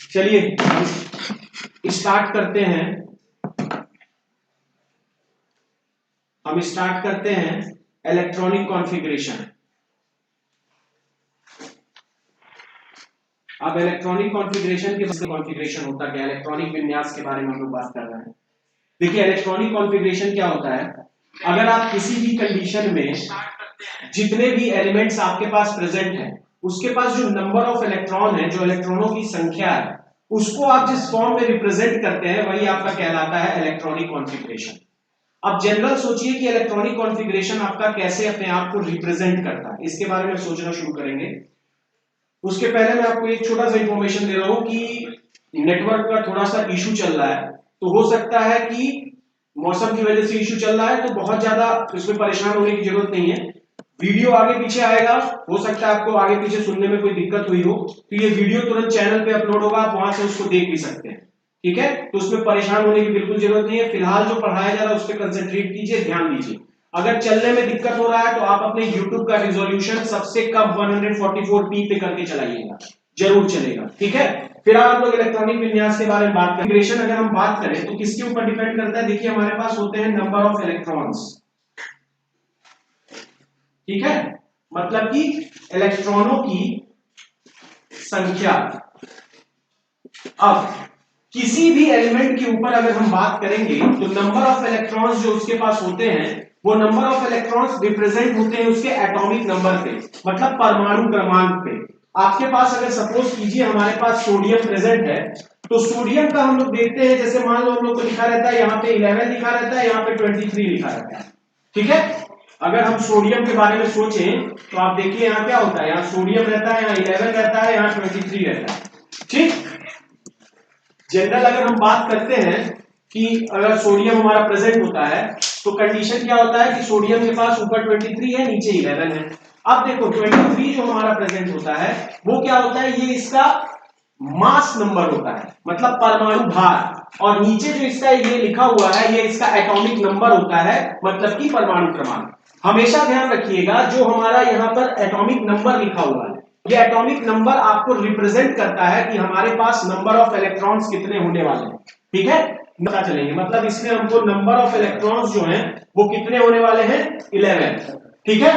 चलिए हम स्टार्ट करते हैं। Electronic configuration. अब इलेक्ट्रॉनिक कॉन्फ़िगरेशन के कॉन्फ़िगरेशन होता क्या है, इलेक्ट्रॉनिक विन्यास के बारे में हम लोग बात कर रहे हैं। देखिए इलेक्ट्रॉनिक कॉन्फ़िगरेशन क्या होता है, अगर आप किसी भी कंडीशन में जितने भी एलिमेंट्स आपके पास प्रेजेंट हैं उसके पास जो नंबर ऑफ इलेक्ट्रॉन है, जो इलेक्ट्रॉनों की संख्या है, उसको आप जिस फॉर्म में रिप्रेजेंट करते हैं वही आपका कहलाता है इलेक्ट्रॉनिक कॉन्फ़िगरेशन। अब जनरल सोचिए कि इलेक्ट्रॉनिक कॉन्फ़िगरेशन आपका कैसे अपने आप को रिप्रेजेंट करता है, इसके बारे में सोचना शुरू करेंगे। उसके पहले मैं आपको एक छोटा सा इंफॉर्मेशन दे रहा हूं कि नेटवर्क का थोड़ा सा इशू चल रहा है, तो हो सकता है कि मौसम की वजह से इशू चल रहा है, तो बहुत ज्यादा इसमें परेशान होने की जरूरत नहीं है। वीडियो आगे पीछे आएगा, हो सकता है आपको आगे पीछे सुनने में कोई दिक्कत हुई हो, तो ये वीडियो तुरंत चैनल पे अपलोड होगा, आप वहां से उसको देख भी सकते हैं। ठीक है, तो उसमें परेशान होने की बिल्कुल जरूरत नहीं है। फिलहाल जो पढ़ाया जा रहा है उस पर कंसेंट्रेट कीजिए, ध्यान दीजिए। अगर चलने में दिक्कत हो रहा है तो आप अपने YouTube का रिजोल्यूशन सबसे कम 144p पे करके चलाइएगा, जरूर चलेगा। ठीक है, फिर आप लोग इलेक्ट्रॉनिक विन्यास के बारे में बात करें। अगर हम बात करें तो किसके ऊपर डिपेंड करता है, देखिए हमारे पास होते हैं नंबर ऑफ इलेक्ट्रॉन्स। ठीक है, मतलब कि इलेक्ट्रॉनों की संख्या। अब किसी भी एलिमेंट के ऊपर अगर हम बात करेंगे तो नंबर ऑफ इलेक्ट्रॉन्स जो उसके पास होते हैं, वो नंबर ऑफ इलेक्ट्रॉन्स रिप्रेजेंट होते हैं उसके एटॉमिक नंबर पे, मतलब परमाणु क्रमांक पे। आपके पास अगर सपोज कीजिए हमारे पास सोडियम प्रेजेंट है, तो सोडियम का हम लोग देखते हैं, जैसे मान लो हम लोग को लिखा रहता है यहाँ पे 11 लिखा रहता है, यहाँ पे 23 लिखा रहता है। ठीक है, अगर हम सोडियम के बारे में सोचें तो आप देखिए यहाँ क्या होता है, यहाँ सोडियम रहता है, यहाँ 11 रहता है, यहाँ 23 रहता है। ठीक, जनरल अगर हम बात करते हैं कि अगर सोडियम हमारा प्रेजेंट होता है तो कंडीशन क्या होता है कि सोडियम के पास ऊपर 23 है, नीचे 11 है। अब देखो 23 जो हमारा प्रेजेंट होता है वो क्या होता है, ये इसका मास नंबर होता है, मतलब परमाणु भार, और नीचे जो इसका ये लिखा हुआ है ये इसका एटॉमिक नंबर होता है, मतलब कि परमाणु क्रमांक। हमेशा ध्यान रखिएगा जो हमारा यहाँ पर एटॉमिक नंबर लिखा हुआ है, ये एटॉमिक नंबर आपको रिप्रेजेंट करता है कि हमारे पास नंबर ऑफ इलेक्ट्रॉन्स कितने होने वाले हैं। ठीक है, पता चलेंगे, मतलब इसमें हमको नंबर ऑफ इलेक्ट्रॉन्स जो हैं वो कितने होने वाले हैं, 11। ठीक है,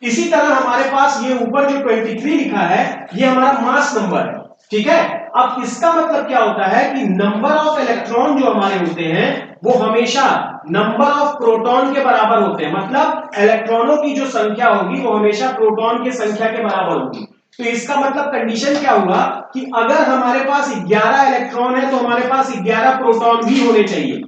इसी तरह हमारे पास ये ऊपर जो 23 लिखा है ये हमारा मास नंबर है। ठीक है, अब इसका मतलब क्या होता है कि नंबर ऑफ इलेक्ट्रॉन जो हमारे होते हैं वो हमेशा नंबर ऑफ प्रोटॉन के बराबर होते हैं, मतलब इलेक्ट्रॉनों की जो संख्या होगी वो हमेशा प्रोटॉन की संख्या के बराबर होगी। तो इसका मतलब कंडीशन क्या हुआ कि अगर हमारे पास 11 इलेक्ट्रॉन है तो हमारे पास 11 प्रोटॉन भी होने चाहिए।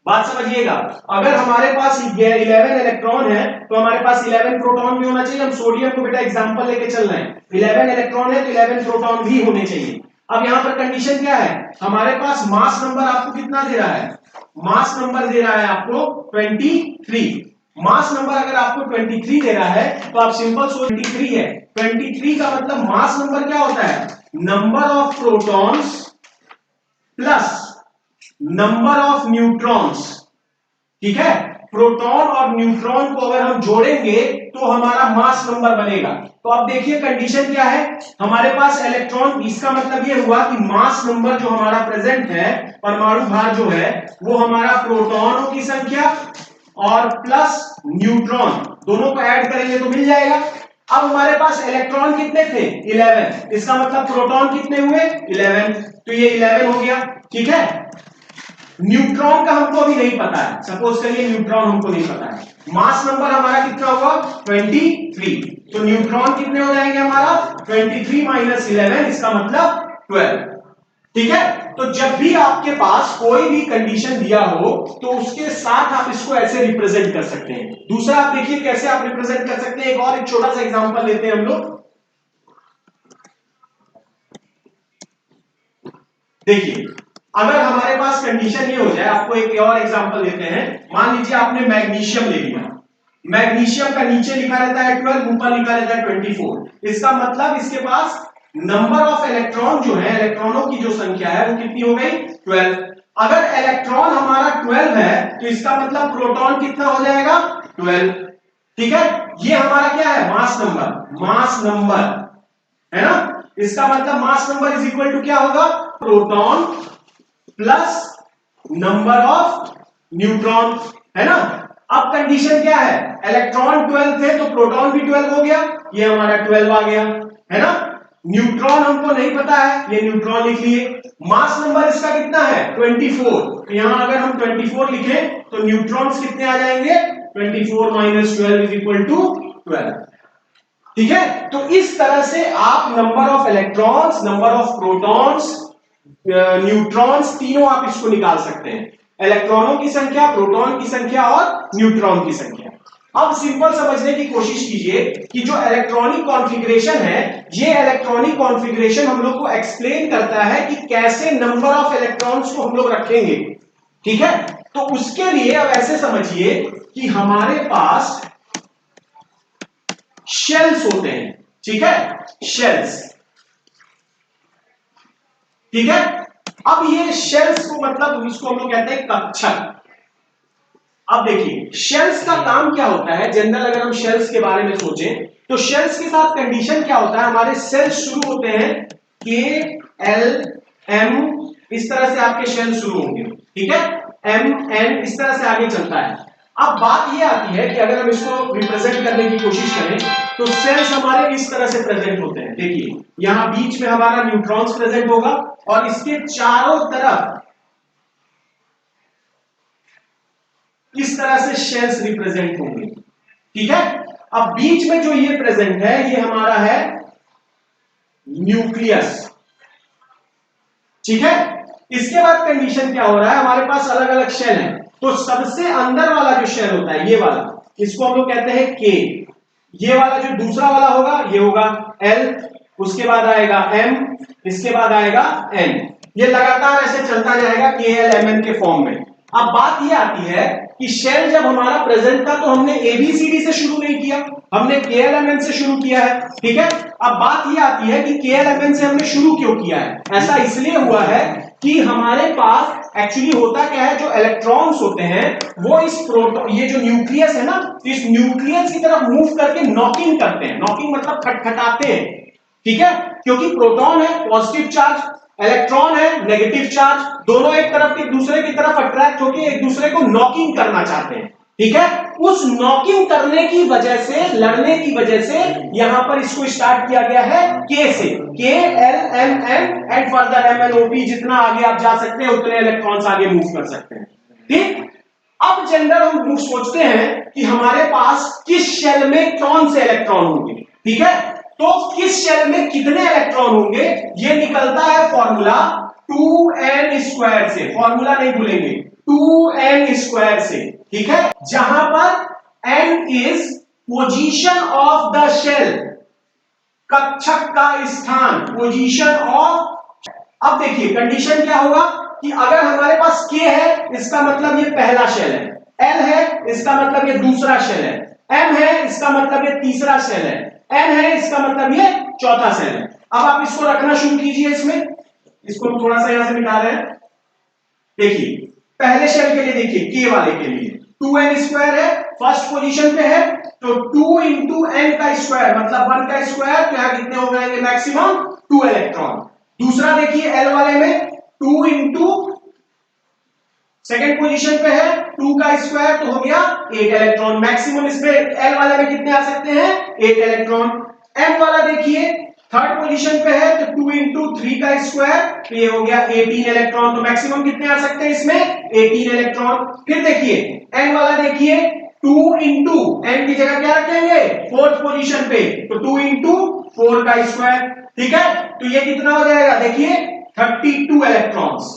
बात समझिएगा, अगर हमारे पास 11 इलेक्ट्रॉन है तो हमारे पास 11 प्रोटॉन भी होना चाहिए। हम सोडियम को बेटा एग्जांपल लेके चल रहे हैं, 11 इलेक्ट्रॉन है तो 11 प्रोटॉन भी होने चाहिए। अब यहां पर कंडीशन क्या है, हमारे पास मास नंबर आपको कितना दे रहा है, मास नंबर दे रहा है आपको 23। मास नंबर अगर आपको 23 दे रहा है तो आप सिंपल सोच 23 है, 23 का मतलब मास नंबर क्या होता है, number of protons plus number of neutrons. ठीक है, प्रोटॉन और न्यूट्रॉन को अगर हम जोड़ेंगे तो हमारा मास नंबर बनेगा। तो अब देखिए कंडीशन क्या है, हमारे पास इलेक्ट्रॉन, इसका मतलब ये हुआ कि मास नंबर जो हमारा प्रेजेंट है, परमाणु भार जो है वो हमारा प्रोटॉनों की संख्या और प्लस न्यूट्रॉन दोनों को ऐड करेंगे तो मिल जाएगा। अब हमारे पास इलेक्ट्रॉन कितने थे, 11, इसका मतलब प्रोटॉन कितने हुए, 11, तो ये 11 हो गया। ठीक है, न्यूट्रॉन का हमको अभी नहीं पता है, सपोज करिए न्यूट्रॉन हमको नहीं पता है, मास नंबर हमारा कितना हुआ 23, तो न्यूट्रॉन कितने हो जाएंगे हमारा 23 माइनस 11, इसका मतलब 12। ठीक है, तो जब भी आपके पास कोई भी कंडीशन दिया हो तो उसके साथ आप इसको ऐसे रिप्रेजेंट कर सकते हैं। दूसरा आप देखिए कैसे आप रिप्रेजेंट कर सकते हैं, एक छोटा सा एग्जांपल लेते हैं हम लोग। देखिए अगर हमारे पास कंडीशन ये हो जाए, आपको एक और एग्जांपल लेते हैं। मान लीजिए आपने मैग्नीशियम ले लिया, मैग्नीशियम का नीचे लिखा रहता है 12, ऊपर लिखा रहता है 24। इसका मतलब इसके पास नंबर ऑफ इलेक्ट्रॉन जो है, इलेक्ट्रॉनों की जो संख्या है वो कितनी हो गई 12। अगर इलेक्ट्रॉन हमारा 12 है तो इसका मतलब प्रोटॉन कितना हो जाएगा 12। ठीक है, ये हमारा क्या है, मास नंबर, मास नंबर है ना। इसका मतलब mass number is equal to क्या होगा, proton plus number of neutron, है ना। अब कंडीशन क्या है, इलेक्ट्रॉन 12 थे तो प्रोटॉन भी 12 हो गया, ये हमारा 12 आ गया, है ना। न्यूट्रॉन हमको नहीं पता है, ये न्यूट्रॉन लिख लिए। मास नंबर इसका कितना है 24, तो यहां अगर हम 24 लिखें तो न्यूट्रॉन्स कितने आ जाएंगे, 24 माइनस 12 इज इक्वल टू 12। ठीक है, तो इस तरह से आप number of electrons, number of protons, neutrons, तीनों आप इसको निकाल सकते हैं, इलेक्ट्रॉनों की संख्या, प्रोटॉन की संख्या और न्यूट्रॉन की संख्या। अब सिंपल समझने की कोशिश कीजिए कि जो इलेक्ट्रॉनिक कॉन्फ़िगरेशन है, ये इलेक्ट्रॉनिक कॉन्फ़िगरेशन हम लोग को एक्सप्लेन करता है कि कैसे नंबर ऑफ इलेक्ट्रॉन्स को हम लोग रखेंगे। ठीक है, तो उसके लिए अब ऐसे समझिए कि हमारे पास शेल्स होते हैं, ठीक है, शेल्स, ठीक है। अब ये शेल्स को मतलब इसको हम लोग कहते हैं कक्षक। अब देखिए शेल्स का काम क्या होता है, जनरल अगर हम शेल्स के बारे में सोचें तो शेल्स के साथ कंडीशन क्या होता है, हमारे सेल्स शुरू होते हैं के एल एम, इस तरह से आपके शेल शुरू होंगे, ठीक है, एम एन इस तरह से आगे चलता है। अब बात यह आती है कि अगर हम इसको रिप्रेजेंट करने की कोशिश करें तो सेल्स हमारे इस तरह से प्रेजेंट होते हैं। देखिए यहां बीच में हमारा न्यूट्रॉन्स प्रेजेंट होगा और इसके चारों तरफ इस तरह से शेल्स रिप्रेजेंट होंगे, ठीक है। अब बीच में जो ये प्रेजेंट है ये हमारा है न्यूक्लियस, ठीक है। इसके बाद कंडीशन क्या हो रहा है, हमारे पास अलग अलग शेल हैं, तो सबसे अंदर वाला जो शेल होता है ये वाला, इसको हम लोग कहते हैं के। ये वाला जो दूसरा वाला होगा ये होगा एल, उसके बाद आएगा एम, इसके बाद आएगा एन, ये लगातार ऐसे चलता जाएगा के एल एम एन के फॉर्म में। अब बात ये आती है कि शेल जब हमारा प्रेजेंट था तो हमने एबीसीडी से शुरू नहीं किया, हमने केएलएमएन से शुरू किया है, ठीक है। अब बात ये आती है कि केएलएमएन से हमने शुरू क्यों किया है, ऐसा इसलिए हुआ है कि हमारे पास एक्चुअली होता क्या है, जो इलेक्ट्रॉन्स होते हैं वो इस प्रोटॉन, ये जो न्यूक्लियस है ना, इस न्यूक्लियस की तरफ मूव करके नॉकिंग करते हैं, नॉकिंग मतलब खटखटाते हैं, ठीक है। क्योंकि प्रोटॉन है पॉजिटिव चार्ज, इलेक्ट्रॉन है नेगेटिव चार्ज, दोनों एक तरफ के दूसरे की तरफ अट्रैक्ट होकर एक दूसरे को नॉकिंग करना चाहते हैं, ठीक है। उस नॉकिंग करने की वजह से, लड़ने की वजह से यहां पर इसको स्टार्ट किया गया है के से, K L M N and further M N O P, जितना आगे आप जा सकते हैं उतने इलेक्ट्रॉन्स आगे मूव कर सकते हैं, ठीक। अब जनरल हम सोचते हैं कि हमारे पास किस शेल में कौन से इलेक्ट्रॉन होंगे, ठीक है। तो किस शेल में कितने इलेक्ट्रॉन होंगे ये निकलता है फॉर्मूला 2n स्क्वायर से, फॉर्मूला नहीं भूलेंगे 2n स्क्वायर से, ठीक है, जहां पर n is position of the shell, कक्षक का स्थान, पोजीशन ऑफ। अब देखिए कंडीशन क्या होगा कि अगर हमारे पास k है इसका मतलब ये पहला शेल है, l है इसका मतलब ये दूसरा शेल है, m है इसका मतलब ये तीसरा शेल है, n है इसका मतलब ये चौथा सेल है। अब आप इसको रखना शुरू कीजिए, इसमें इसको हम थोड़ा सा यहां से मिटा रहे हैं। देखिए पहले शेल के लिए देखिए के वाले के लिए 2n स्क्वायर है, फर्स्ट पोजीशन पे है, तो 2 इंटू n का स्क्वायर मतलब 1 का स्क्वायर, तो यहां कितने हो जाएंगे मैक्सिमम 2 इलेक्ट्रॉन। दूसरा देखिए l वाले में 2 इंटू सेकेंड पोजीशन पे है 2 का स्क्वायर, तो हो गया 8 इलेक्ट्रॉन मैक्सिमम, इसमें एल वाले में कितने आ सकते हैं 8 इलेक्ट्रॉन। एम वाला देखिए थर्ड पोजीशन पे है तो 2 इंटू 3 का स्क्वायर, तो ये हो गया 18 इलेक्ट्रॉन, तो मैक्सिमम कितने आ सकते हैं इसमें 18 इलेक्ट्रॉन। फिर देखिए एन वाला देखिए 2 इंटू एन की जगह क्या रखेंगे फोर्थ पोजीशन पे, तो 2 इंटू 4 का स्क्वायर, ठीक है, तो ये कितना हो जाएगा देखिए 32 इलेक्ट्रॉन्स,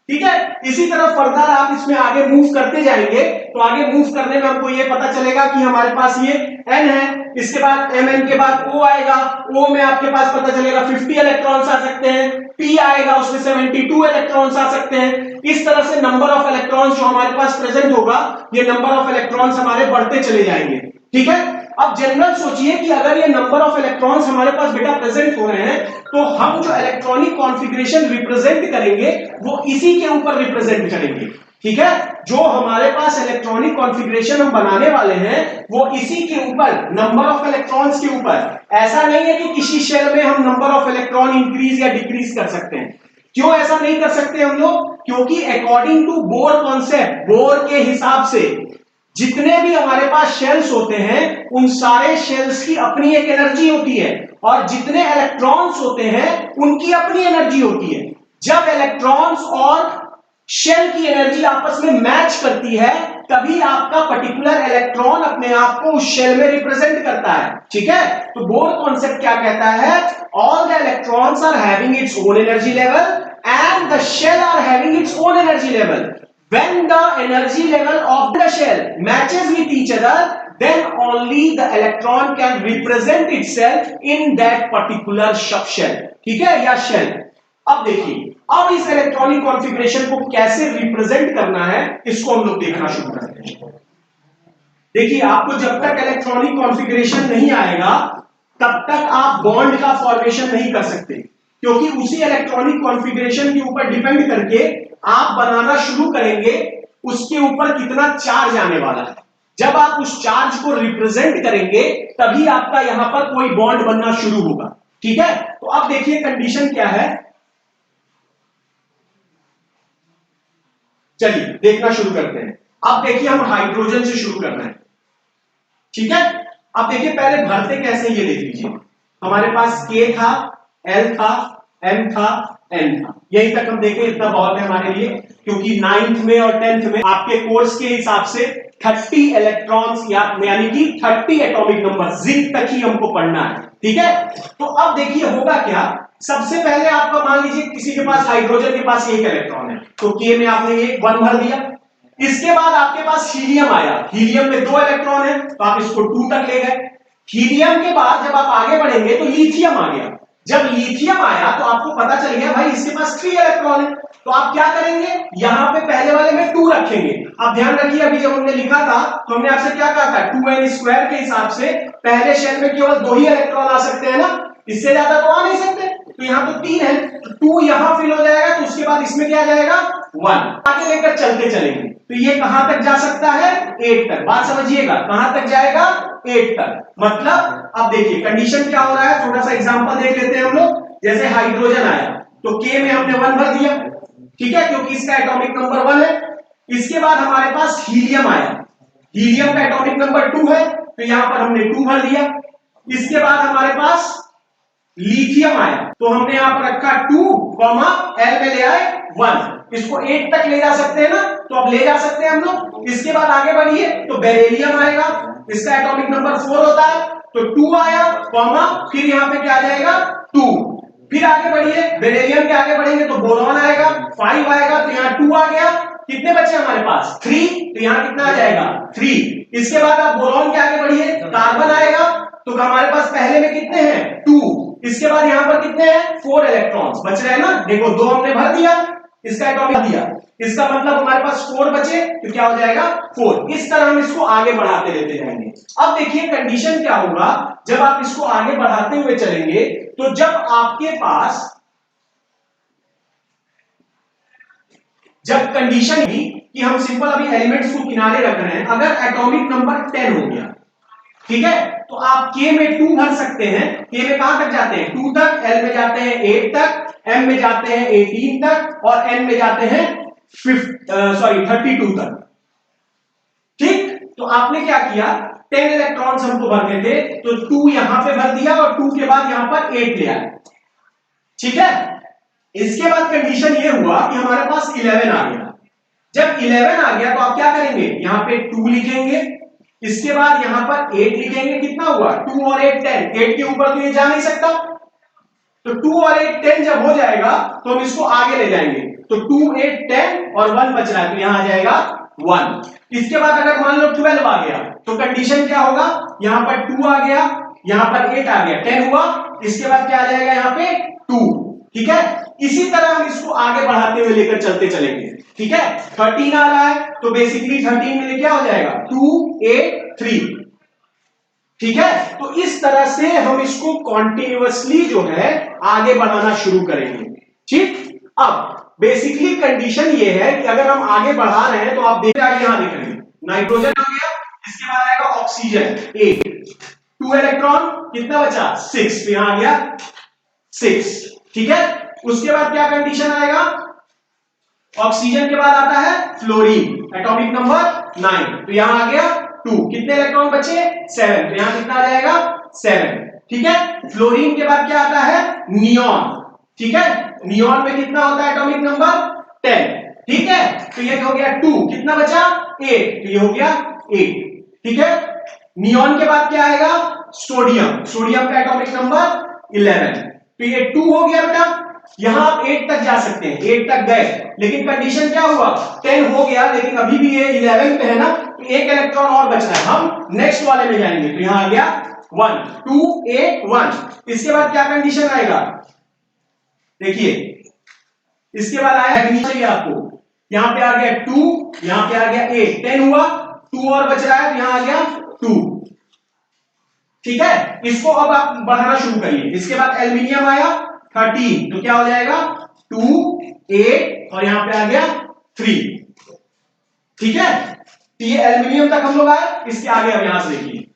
ठीक है। इसी तरह फर्दर आप इसमें आगे मूव करते जाएंगे तो आगे मूव करने में हमको ये पता चलेगा कि हमारे पास ये n है, इसके बाद mn के बाद o आएगा, o में आपके पास पता चलेगा 50 इलेक्ट्रॉन्स आ सकते हैं, p आएगा उसमें 72 इलेक्ट्रॉन्स आ सकते हैं। इस तरह से नंबर ऑफ इलेक्ट्रॉन्स जो हमारे पास प्रेजेंट होगा, ये नंबर ऑफ इलेक्ट्रॉन्स हमारे बढ़ते चले जाएंगे, ठीक है। अब जनरल सोचिए कि अगर ये नंबर ऑफ इलेक्ट्रॉन्स हमारे पास बेटा प्रेजेंट हो रहे हैं तो हम जो इलेक्ट्रॉनिक कॉन्फ़िगरेशन रिप्रेजेंट करेंगे वो इसी के ऊपर रिप्रेजेंट करेंगे, ठीक है, जो हमारे पास इलेक्ट्रॉनिक कॉन्फ़िगरेशन हम बनाने वाले हैं वो इसी के ऊपर, नंबर ऑफ इलेक्ट्रॉन्स के ऊपर। ऐसा नहीं है कि किसी शेल में हम नंबर ऑफ इलेक्ट्रॉन इंक्रीज या डिक्रीज कर सकते हैं। क्यों ऐसा नहीं कर सकते हम लोग? क्योंकि according to Bohr concept, Bohr के हिसाब से जितने भी हमारे पास शेल्स होते हैं उन सारे शेल्स की अपनी एक एनर्जी होती है, और जितने इलेक्ट्रॉन्स होते हैं उनकी अपनी एनर्जी होती है। जब इलेक्ट्रॉन्स और शेल की एनर्जी आपस में मैच करती है तभी आपका पर्टिकुलर इलेक्ट्रॉन अपने आप को उस शेल में रिप्रेजेंट करता है। ठीक है, तो बोर कॉन्सेप्ट क्या कहता है? All the electrons are having its own energy level and the shell are having its own energy level. When the energy level of the shell matches with each other, then only the electron can represent itself in that particular subshell. ठीक है, या shell. अब देखिए, अब इस electronic configuration को कैसे represent करना है इसको हम लोग देखना शुरू करते हैं। देखिए, आपको जब तक इलेक्ट्रॉनिक कॉन्फ़िगरेशन नहीं आएगा तब तक आप बॉन्ड का फॉर्मेशन नहीं कर सकते, क्योंकि उसी इलेक्ट्रॉनिक कॉन्फ़िगरेशन के ऊपर डिपेंड करके आप बनाना शुरू करेंगे उसके ऊपर कितना चार्ज आने वाला है। जब आप उस चार्ज को रिप्रेजेंट करेंगे तभी आपका यहां पर कोई बॉन्ड बनना शुरू होगा। ठीक है, तो अब देखिए कंडीशन क्या है, चलिए देखना शुरू करते हैं। अब देखिए, हम हाइड्रोजन से शुरू करना है। ठीक है, अब देखिए पहले भरते कैसे ये देख लीजिए। हमारे पास K था, L था, M था, N था, यही तक हम देखें, इतना बहुत है हमारे लिए, क्योंकि 9th में और 10th में आपके कोर्स के हिसाब से 30 इलेक्ट्रॉन्स यानी कि 30 एटॉमिक नंबर जिंक तक ही हमको पढ़ना है। ठीक है, तो अब देखिए होगा क्या। सबसे पहले आपका मान लीजिए किसी के पास, हाइड्रोजन के पास एक इलेक्ट्रॉन है, तो K में आपने एक 1 भर दिया। इसके बाद आपके पास हीलियम आया, हीलियम में 2 इलेक्ट्रॉन है तो आप इसको 2 तक ले गए। हीलियम के बाद जब आप आगे बढ़ेंगे तो लिथियम आ गया। जब लिथियम आया तो आपको पता चल गया भाई इसके पास 3 इलेक्ट्रॉन है, तो आप क्या करेंगे, यहां पे पहले वाले में 2 रखेंगे। अब ध्यान रखिए, अभी जब हमने लिखा था तो हमने आपसे क्या कहा था, 2n² के हिसाब से पहले शेल में केवल 2 ही इलेक्ट्रॉन आ सकते हैं ना, इससे ज्यादा तो आ नहीं सकते। तो यहां तो 3 है, तो 2 यहां फिल हो जाएगा, तो उसके बाद इसमें क्या जाएगा 1। आगे लेकर चलते चलेंगे तो ये कहां तक जा सकता है, 8 तक। बात समझिएगा, कहां तक जाएगा, 8 तक। मतलब अब देखिए कंडीशन क्या हो रहा है, थोड़ा सा एग्जांपल देख लेते हैं हम लोग। जैसे हाइड्रोजन आया तो K में हमने 1 भर दिया, ठीक है, क्योंकि इसका एटॉमिक नंबर 1 है। इसके बाद हमारे पास हीलियम आया, हीलियम का एटॉमिक नंबर 2 है, तो यहां पर हमने 2 भर दिया। इसके बाद हमारे पास लिथियम आया, तो हमने यहां पर रखा 2, L में ले आए 1। इसको 8 तक ले जा सकते हैं ना, तो अब ले जा सकते हैं हम लोग। इसके बाद आगे बढ़िए तो बेरिलियम आएगा, इसका एटॉमिक नंबर 4 होता है, तो 2 आया, फिर यहां पे क्या आ जाएगा 2। फिर आगे बढ़िए, बेरिलियम के आगे बढ़ेंगे तो बोरॉन आएगा, 5 आएगा, तो यहां 2 आ गया। कितने बचे हमारे पास, 3, तो यहां कितना आ जाएगा 3। इसके बाद आप बोरॉन के आगे बढ़िए, कार्बन आएगा, तो हमारे पास पहले में कितने हैं 2। इसके बाद यहां पर कितने हैं 4 इलेक्ट्रॉन्स बच रहे हैं ना, देखो 2 हमने भर दिया, इसका एटॉमिक दिया, इसका मतलब हमारे पास 4 बचे, तो क्या हो जाएगा 4। इस तरह हम इसको आगे बढ़ाते लेते जाएंगे। अब देखिए कंडीशन क्या होगा, जब आप इसको आगे बढ़ाते हुए चलेंगे तो जब आपके पास, जब कंडीशन भी कि हम सिंपल अभी एलिमेंट्स को किनारे रख रहे हैं, अगर एटॉमिक नंबर 10 हो गया, ठीक है, तो आप K में 2 भर सकते हैं। K में कहां तक जाते हैं 2 तक, L में जाते हैं 8 तक, M में जाते हैं 18 तक, और N में जाते हैं 32 तक। ठीक, तो आपने क्या किया, 10 इलेक्ट्रॉन्स हमको भरने थे, तो 2 यहां पे भर दिया और 2 के बाद यहां पर 8 ले आए। ठीक है, इसके बाद कंडीशन ये हुआ कि हमारे पास 11 आ गया। जब 11 आ गया तो आप क्या करेंगे, यहां पे 2 लिखेंगे, इसके बाद यहां पर 8 लिखेंगे। कितना हुआ 2 और 8 10, 8 के ऊपर तो ये जा नहीं सकता, तो 2 और 8 10 जब हो जाएगा तो हम इसको आगे ले जाएंगे, तो 2 8 10 और 1 बच रहा है, तो यहां आ जाएगा 1। इसके बाद अगर मान लो 12 आ गया तो कंडीशन क्या होगा, यहां पर 2 आ गया, यहां पर 8 आ गया, 10 हुआ, इसके बाद क्या आ जाएगा यहां पे 2। ठीक है, इसी तरह हम इसको आगे बढ़ाते हुए लेकर चलते चलेंगे। ठीक है, 13 आ रहा है तो बेसिकली 13 में क्या हो जाएगा 2 8 3। ठीक है, तो इस तरह से हम इसको कॉन्टिन्यूअसली जो है आगे बढ़ाना शुरू करेंगे। ठीक, अब बेसिकली कंडीशन ये है कि अगर हम आगे बढ़ा रहे हैं तो आप देख रहे यहां देख रहे हैं नाइट्रोजन आ गया, इसके बाद आएगा ऑक्सीजन 8, 2 इलेक्ट्रॉन कितना बचा 6, तो यहां आ गया 6, ठीक है। उसके बाद क्या कंडीशन आएगा, ऑक्सीजन के बाद आता है फ्लोरीन, एटॉमिक नंबर 9, तो यहां आ गया 2, कितने इलेक्ट्रॉन बचे 7, तो यहां कितना आ जाएगा 7, ठीक है। फ्लोरीन के बाद क्या आता है नियॉन, ठीक है, नियॉन में कितना होता है एटॉमिक नंबर 10, ठीक है। तो ये हो गया 2, कितना बचा 8, तो ये हो गया 8, ठीक है। नियॉन के बाद क्या आएगा सोडियम, सोडियम का एटॉमिक नंबर 11, तो ये 2 हो गया बेटा। यहां आप 8 तक जा सकते हैं, 8 तक गए, लेकिन कंडीशन क्या हुआ 10 हो गया, लेकिन अभी भी ये 11 पे है ना, तो एक इलेक्ट्रॉन और बच रहा है, हम नेक्स्ट वाले में जाएंगे, तो यहां आ गया 1, 2, 8, 1। इसके बाद क्या कंडीशन आएगा देखिए, इसके बाद आया चाहिए आपको, यहां पे आ गया 2, यहां पे आ गया 8, 10 हुआ, 2 और बच रहा है, तो यहां आ गया 2, ठीक है। इसको अब आप बढ़ाना शुरू करिए। इसके बाद एल्यूमिनियम आया 13, तो क्या हो जाएगा 2, 8 और यहां पे आ गया 3, ठीक है। तो ये एल्यूमिनियम तक हम लोग आए, इसके आगे अब यहां से देखिए,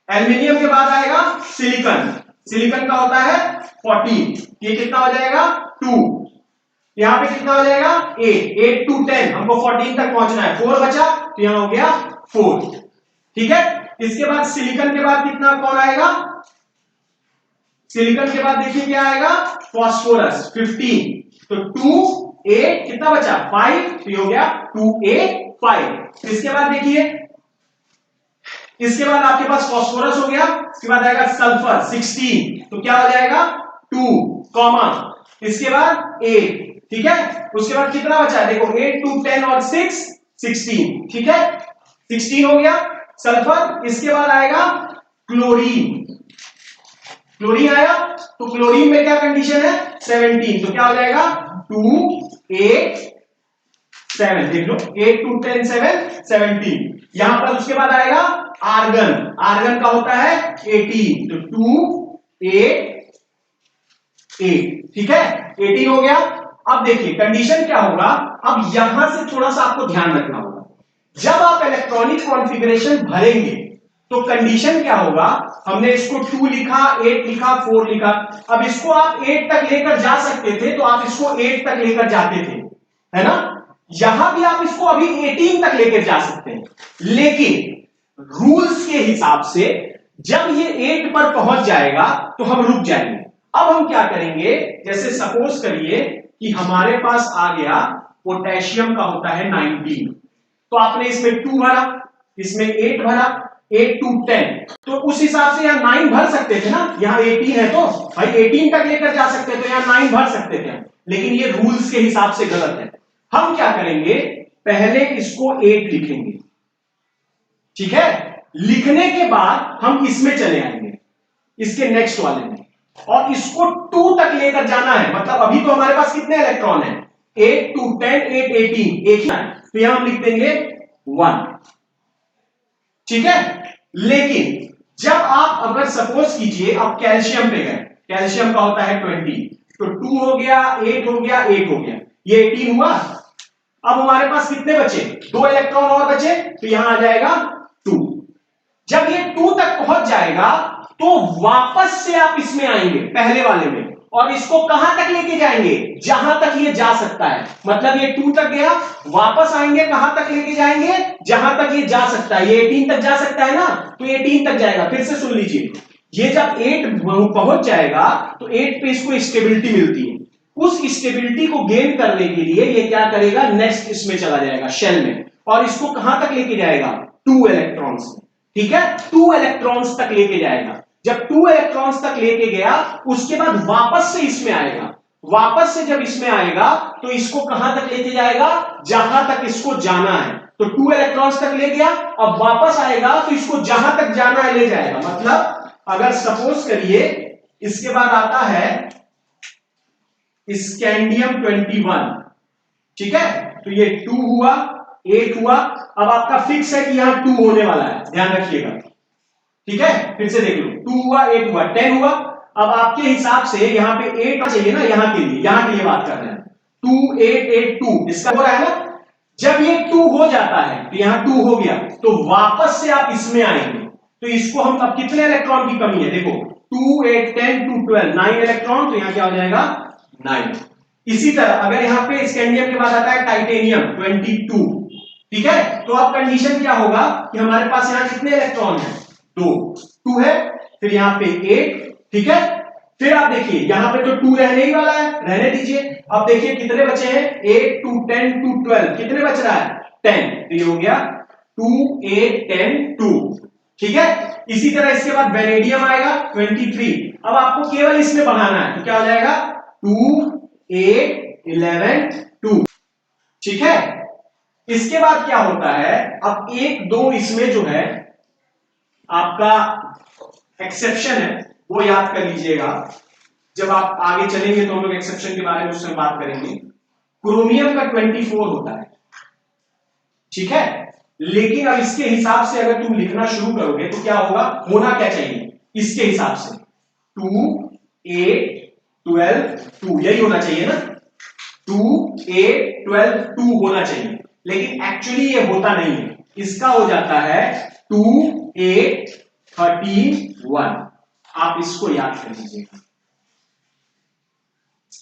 एल्यूमिनियम के बाद आएगा सिलिकॉन, सिलिकॉन का होता है 14, ये कितना हो जाएगा 2, यहां पे कितना हो जाएगा 8, 8 to 10, हमको 14 तक पहुंचना है, 4 बचा, तो यहां हो गया 4, ठीक है। इसके बाद सिलिकॉन के बाद कितना कौन आएगा, सिलिकॉन के बाद देखिए क्या आएगा फास्फोरस 15, तो 2, 8 कितना बचा 5, तो ये हो गया 2, 8, 5। इसके बाद देखिए, इसके बाद आपके पास फास्फोरस हो गया, इसके बाद आएगा सल्फर 16, तो क्या हो जाएगा 2, कॉमा, इसके बाद 8, ठीक है। उसके बाद कितना बचा देखो 8 to 10 और 6, 16, ठीक है, 16 हो गया सल्फर। इसके बाद आएगा क्लोरीन, क्लोरीन आया, तो क्लोरीन में क्या कंडीशन है 17, तो क्या हो जाएगा 2, 8, 7, देख लो 8 to 10, 7, 17। यहां पर उसके बाद आएगा आर्गन, आर्गन का होता है 18, तो 2, 8, 8, ठीक है, 18 हो गया। अब देखिए कंडीशन क्या होगा, अब यहां से थोड़ा सा आपको ध्यान रखना होगा, जब आप इलेक्ट्रॉनिक कॉन्फ़िगरेशन भरेंगे तो कंडीशन क्या होगा, हमने इसको 2 लिखा, 8 लिखा, 4 लिखा, अब इसको आप 8 तक लेकर जा सकते थे, तो आप इसको 8 तक लेकर जाते थे, है ना। यहां भी आप इसको अभी 18 तक लेकर जा सकते हैं, लेकिन रूल्स के हिसाब से जब ये 8 पर पहुंच जाएगा तो हम रुक जाएंगे। अब हम क्या करेंगे, जैसे सपोज करिए कि हमारे पास आ गया पोटेशियम का होता है 19, तो आपने इसमें 2 भरा, इसमें 8 भरा, 8 to 10, तो उस हिसाब से यहां 9 भर सकते थे ना, यहां 18 है तो भाई 18 तक लेकर जा सकते थे, तो यहां 9 भर सकते थे, लेकिन ये रूल्स के हिसाब से गलत है। हम क्या करेंगे, पहले इसको 8 लिखेंगे, ठीक है, लिखने के बाद हम इसमें चले आएंगे, इसके नेक्स्ट वाले में, और इसको 2 तक लेकर जाना है, मतलब अभी तो हमारे पास कितने इलेक्ट्रॉन है 8 to 10, 8, 18, एक ही है, तो यहां हम लिख देंगे 1, ठीक है। लेकिन जब आप अगर सपोज कीजिए आप कैल्शियम पे गए, कैल्शियम का होता है 20, तो 2 हो गया, 8 हो गया, 8 हो गया, ये 18 हुआ। अब हमारे पास कितने बचे 2 इलेक्ट्रॉन और बचे, तो यहां आ जाएगा 2। जब ये 2 तक पहुंच जाएगा तो वापस से आप इसमें आएंगे पहले वाले में, और इसको कहां तक लेके जाएंगे, जहां तक ये जा सकता है, मतलब ये 2 तक गया, वापस आएंगे कहां तक लेके जाएंगे, जहां तक ये जा सकता है, ये 18 तक जा सकता है ना, तो ये 18 तक जाएगा। फिर से सुन लीजिए, ये जब 8 पहुंच जाएगा तो 8 पे इसको स्टेबिलिटी मिलती है, उस स्टेबिलिटी को गेन करने के लिए ये क्या करेगा, नेक्स्ट इसमें चला जाएगा शेल में, और इसको कहां तक लेके जाएगा 2 इलेक्ट्रॉन्स, ठीक है, 2 इलेक्ट्रॉन्स तक लेके जाएगा। जब 2 इलेक्ट्रॉन्स तक लेके गया, उसके बाद वापस से इसमें आएगा, वापस से जब इसमें आएगा तो इसको कहां तक लेके जाएगा, जहां तक इसको जाना है, तो 2 इलेक्ट्रॉन्स तक ले गया, अब वापस आएगा तो इसको जहां तक जाना है ले जाएगा। मतलब अगर सपोज करिए इसके बाद आता है स्कैंडियम 21, ठीक है, तो ये 2 हुआ, 8 हुआ, अब आपका फिक्स है कि यहां 2 होने वाला है, ध्यान रखिएगा, ठीक है। फिर से देख लो, 2 हुआ, 8 हुआ, 10 हुआ। अब आपके हिसाब से यहाँ पे 8 चाहिए ना, यहाँ के लिए बात कर रहे हैं। 2 8 8 2 इसका हो रहा है ना। जब ये 2 हो जाता है तो यहाँ 2 हो गया, तो वापस से आप इसमें आएंगे, तो इसको हम अब कितने इलेक्ट्रॉन की कमी है देखो, 2 8 10 2 12 9 इलेक्ट्रॉन, तो यहाँ क्या हो जाएगा 9। इसी तरह अगर यहाँ पे स्कैंडियम के बाद आता है टाइटेनियम 22, ठीक है, तो अब कंडीशन क्या होगा कि हमारे पास यहाँ कितने इलेक्ट्रॉन है, 2 है, फिर यहाँ पे 8, ठीक है, फिर आप देखिए यहाँ पे तो 2 रहने ही वाला है, रहने दीजिए। अब देखिए कितने बचे हैं, 8 2 10 2 12, कितने बच रहा है 10, तो ये हो गया 2 8 10 2, ठीक है। इसी तरह इसके बाद वेनेडियम आएगा 23, अब आपको केवल इसमें बढ़ाना है, तो क्या हो जाएगा 2 8 11 2, ठीक है। इसके बाद क्या होता है, अब 1 2 इसमें जो है आपका एक्सेप्शन है, वो याद कर लीजिएगा, जब आप आगे चलेंगे तो हम लोग एक्सेप्शन के बारे में उसमें बात करेंगे। क्रोमियम का 24 होता है, ठीक है, लेकिन अब इसके हिसाब से अगर तुम लिखना शुरू करोगे तो क्या होगा, होना क्या चाहिए इसके हिसाब से 2 8 12 2, यही होना चाहिए ना, 2 8 12 2 होना चाहिए, लेकिन एक्चुअली ये होता नहीं है, इसका हो जाता है 2 8 13 1, आप इसको याद कर लीजिएगा,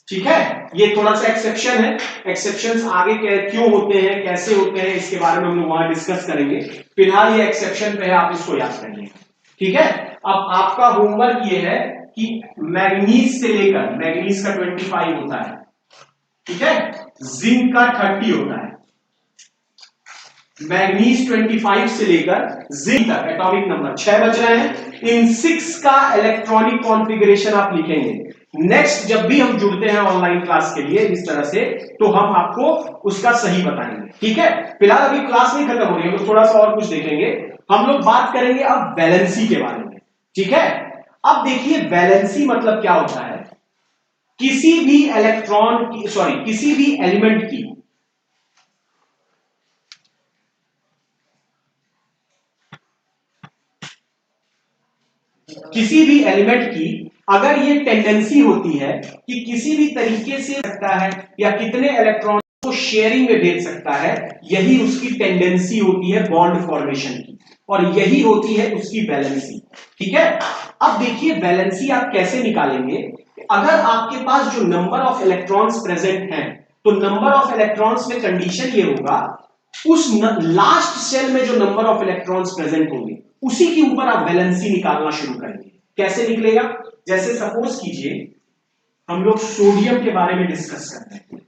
ठीक है। ये थोड़ा सा एक्सेप्शन है, एक्सेप्शंस आगे क्यों होते हैं कैसे होते हैं इसके बारे में हम लोग वहां डिस्कस करेंगे, फिलहाल ये एक्सेप्शन पे है, आप इसको याद कर लीजिए, ठीक है। अब आपका होमवर्क ये है कि मैग्नीज से लेकर, मैग्नीज का 25 होता है, ठीक है, जिंक का 30 होता है, मैग्नीज 25 से लेकर जिंक तक एटॉमिक नंबर 6 बच रहे हैं, इन 6 का इलेक्ट्रॉनिक कॉन्फ़िगरेशन आप लिखेंगे। नेक्स्ट जब भी हम जुड़ते हैं ऑनलाइन क्लास के लिए इस तरह से, तो हम आपको उसका सही बताएंगे, ठीक है। फिलहाल अभी क्लास नहीं खत्म हो रही है, हम लोग थोड़ा सा और कुछ देखेंगे, हम लोग बात करेंगे अब वैलेंसी के बारे में, ठीक है। अब देखिए वैलेंसी मतलब क्या होता है, किसी भी इलेक्ट्रॉन की, सॉरी किसी भी एलिमेंट की अगर ये टेंडेंसी होती है कि किसी भी तरीके से सकता है या कितने इलेक्ट्रॉन को शेयरिंग में भेज सकता है, यही उसकी टेंडेंसी होती है बॉन्ड फॉर्मेशन की, और यही होती है उसकी वैलेंसी, ठीक है। अब देखिए वैलेंसी आप कैसे निकालेंगे, अगर आपके पास जो नंबर ऑफ इलेक्ट्रॉन्स प्रेजेंट हैं, तो नंबर ऑफ इलेक्ट्रॉन्स में कंडीशन ये होगा, उस लास्ट सेल में जो नंबर ऑफ इलेक्ट्रॉन्स प्रेजेंट होंगे उसी के ऊपर आप वैलेंसी निकालना शुरू करेंगे। कैसे निकलेगा, जैसे सपोज कीजिए हम लोग सोडियम के बारे में डिस्कस कर रहे हैं,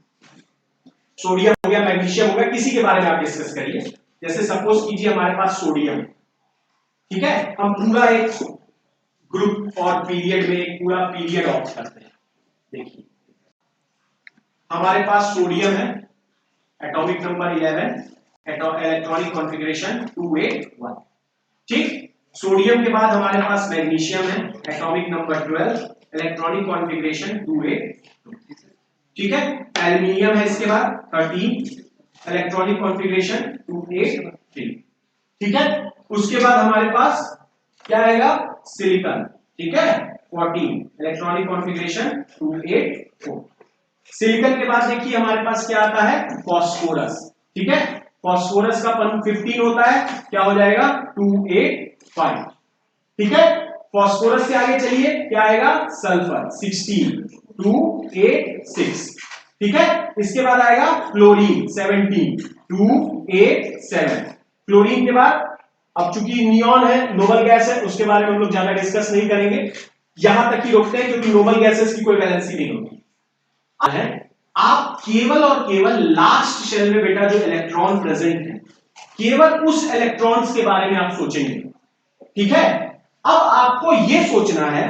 सोडियम हो गया मैग्नीशियम हो गया, किसी के बारे में आप डिस्कस करिए, जैसे सपोज कीजिए हमारे पास सोडियम, ठीक है, हम पूरा एक ग्रुप और पीरियड में एक पूरा पीरियड ऑप्ट करते हैं। देखिए हमारे पास सोडियम है, एटॉमिक नंबर 11, इलेक्ट्रॉनिक कॉन्फ़िगरेशन 281, ठीक। सोडियम के बाद हमारे पास मैग्नीशियम है, एटॉमिक नंबर 12, इलेक्ट्रॉनिक कॉन्फ़िगरेशन 282, ठीक है। एल्युमिनियम है इसके बाद 13, इलेक्ट्रॉनिक कॉन्फ़िगरेशन 283, ठीक है। उसके बाद हमारे पास क्या आएगा, सिलिकॉन, ठीक है, 14, इलेक्ट्रॉनिक कॉन्फ़िगरेशन 284। सिलिकॉन के बाद देखिए हमारे पास क्या आता है, फास्फोरस, ठीक है, फास्फोरस का 15 होता है, क्या हो जाएगा 285, ठीक है। फास्फोरस से आगे चलिए क्या आएगा, सल्फर 16, 286, ठीक है। इसके बाद आएगा क्लोरीन 17, 287, क्लोरीन के बाद अब चूंकि नियॉन है, नोबल गैस है, उसके बारे में हम लोग ज्यादा डिस्कस नहीं करेंगे, यहां तक ही रोकते हैं क्योंकि नोबल गैसेस की कोई वैलेंसी नहीं होती है। आप केवल और केवल लास्ट शेल में बेटा जो इलेक्ट्रॉन प्रेजेंट है, केवल उस इलेक्ट्रॉन्स के बारे में आप सोचेंगे, ठीक है। अब आपको यह सोचना है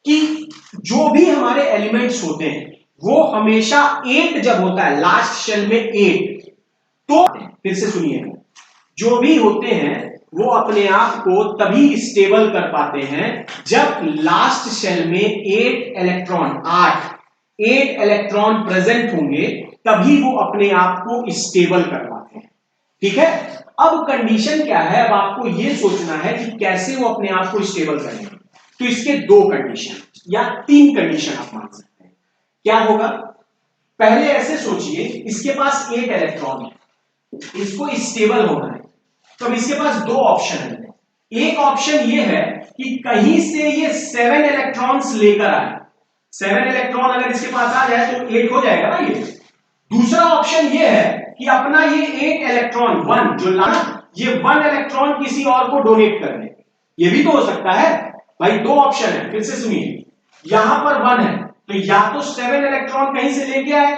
कि जो भी हमारे एलिमेंट्स होते हैं वो हमेशा 8 जब होता है लास्ट शेल में 8, तो फिर से सुनिए, जो भी होते हैं वो अपने आप को तभी स्टेबल कर पाते हैं जब लास्ट शेल में 8 इलेक्ट्रॉन प्रेजेंट होंगे, तभी वो अपने आप को स्टेबल कर पाते हैं, ठीक है। अब कंडीशन क्या है, अब आपको यह सोचना है कि कैसे वो अपने आप को स्टेबल करेंगे। तो इसके दो कंडीशन या तीन कंडीशन आप मान सकते हैं। क्या होगा? पहले ऐसे सोचिए, इसके पास 8 इलेक्ट्रॉन है, इसको स्टेबल होना है, तो अब इसके पास दो ऑप्शन है। एक ऑप्शन ये है कि कहीं से ये 7 इलेक्ट्रॉन्स लेकर आए, 7 इलेक्ट्रॉन अगर इसके पास आ जाए तो 8 हो जाएगा ना ये। दूसरा ऑप्शन ये है कि अपना ये 8 इलेक्ट्रॉन 1 जो लाना, ये 1 इलेक्ट्रॉन किसी और को डोनेट कर दे। ये भी तो हो सकता है भाई। दो ऑप्शन है, फिर से सुनिए, यहां पर 1 है तो या तो 7 इलेक्ट्रॉन कहीं से लेके आए,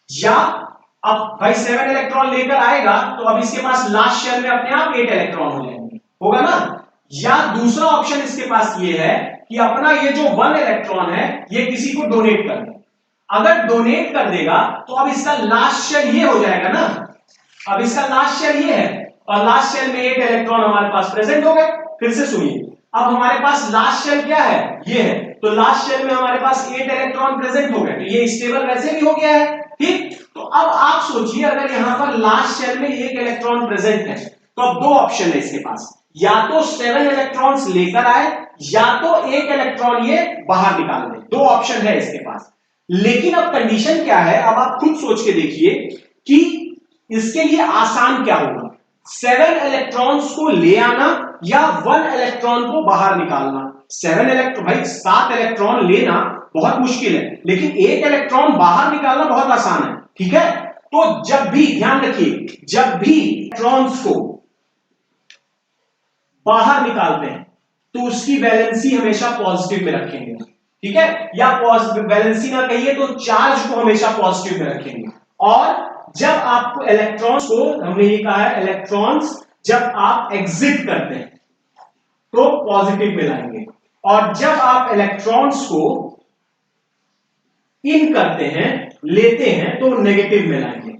या अब भाई 7 इलेक्ट्रॉन लेकर आएगा तो अब इसके पास लास्ट शेल में अपने आप 8 इलेक्ट्रॉन हो जाएंगे, होगा ना। या दूसरा ऑप्शन इसके पास ये है कि अपना ये जो 1 इलेक्ट्रॉन है ये किसी को डोनेट कर दे। अगर डोनेट कर देगा तो अब इसका लास्ट शेल ये हो जाएगा ना, अब इसका लास्ट शेल ये है और लास्ट शेल में 8 इलेक्ट्रॉन हमारे पास प्रेजेंट हो गए। फिर से सुनिए, अब हमारे पास लास्ट शेल क्या है, ये है, तो लास्ट शेल में हमारे पास 8 इलेक्ट्रॉन प्रेजेंट हो गए, तो ये स्टेबल वैसे भी हो गया है, ठीक। तो अब आप सोचिए, अगर यहां पर लास्ट शेल में 1 इलेक्ट्रॉन प्रेजेंट है तो अब दो ऑप्शन है इसके पास, या तो 7 इलेक्ट्रॉन्स लेकर आए या तो 1 इलेक्ट्रॉन ये बाहर निकाल दे। दो ऑप्शन है इसके पास। लेकिन अब कंडीशन क्या है, अब आप खुद सोच के देखिए कि इसके लिए आसान क्या होगा, 7 इलेक्ट्रॉन्स को ले आना या 1 इलेक्ट्रॉन को बाहर निकालना। 7 इलेक्ट्रॉन, भाई 7 इलेक्ट्रॉन लेना बहुत मुश्किल है, लेकिन 1 इलेक्ट्रॉन बाहर निकालना बहुत आसान है, ठीक है। तो जब भी ध्यान रखिए, जब भी इलेक्ट्रॉन्स को बाहर निकालते हैं तो उसकी वैलेंसी हमेशा पॉजिटिव में रखेंगे, ठीक है, या वैलेंसी ना कहिए तो चार्ज को हमेशा पॉजिटिव में रखेंगे। और जब आपको इलेक्ट्रॉन्स को, हमने ये कहा है, इलेक्ट्रॉन्स जब आप एग्जिट करते हैं तो पॉजिटिव में लाएंगे, और जब आप इलेक्ट्रॉन्स को इन करते हैं, लेते हैं, तो नेगेटिव में लाएंगे,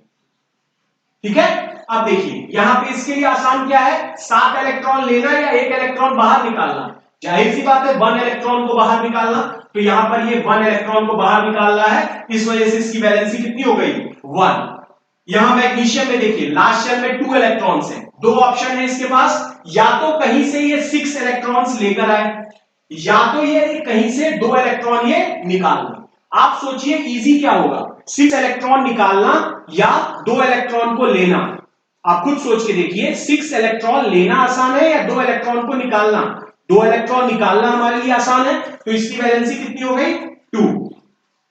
ठीक है। अब देखिए यहां पे इसके लिए आसान क्या है, 7 इलेक्ट्रॉन लेना या 1 इलेक्ट्रॉन बाहर निकालना। जाहिर सी बात है 1 इलेक्ट्रॉन को बाहर निकालना, तो यहां पर ये 1 इलेक्ट्रॉन को बाहर निकालना है, इस वजह से इसकी वैलेंसी कितनी हो गई, 1। यहां मैग्नीशियम में देखिए लास्ट शेल में 2 इलेक्ट्रॉन्स हैं, दो ऑप्शन है इसके पास, या तो कहीं से ये 6 इलेक्ट्रॉन्स लेकर आए, या तो ये कहीं से 2 इलेक्ट्रॉन ये निकाल लें। आप सोचिए इजी क्या होगा, 6 इलेक्ट्रॉन निकालना या 2 इलेक्ट्रॉन को लेना। आप खुद सोच के देखिए, 6 इलेक्ट्रॉन लेना आसान है या 2 इलेक्ट्रॉन को निकालना। 2 इलेक्ट्रॉन निकालना हमारे लिए आसान है, तो इसकी वैलेंसी कितनी हो गई, 2,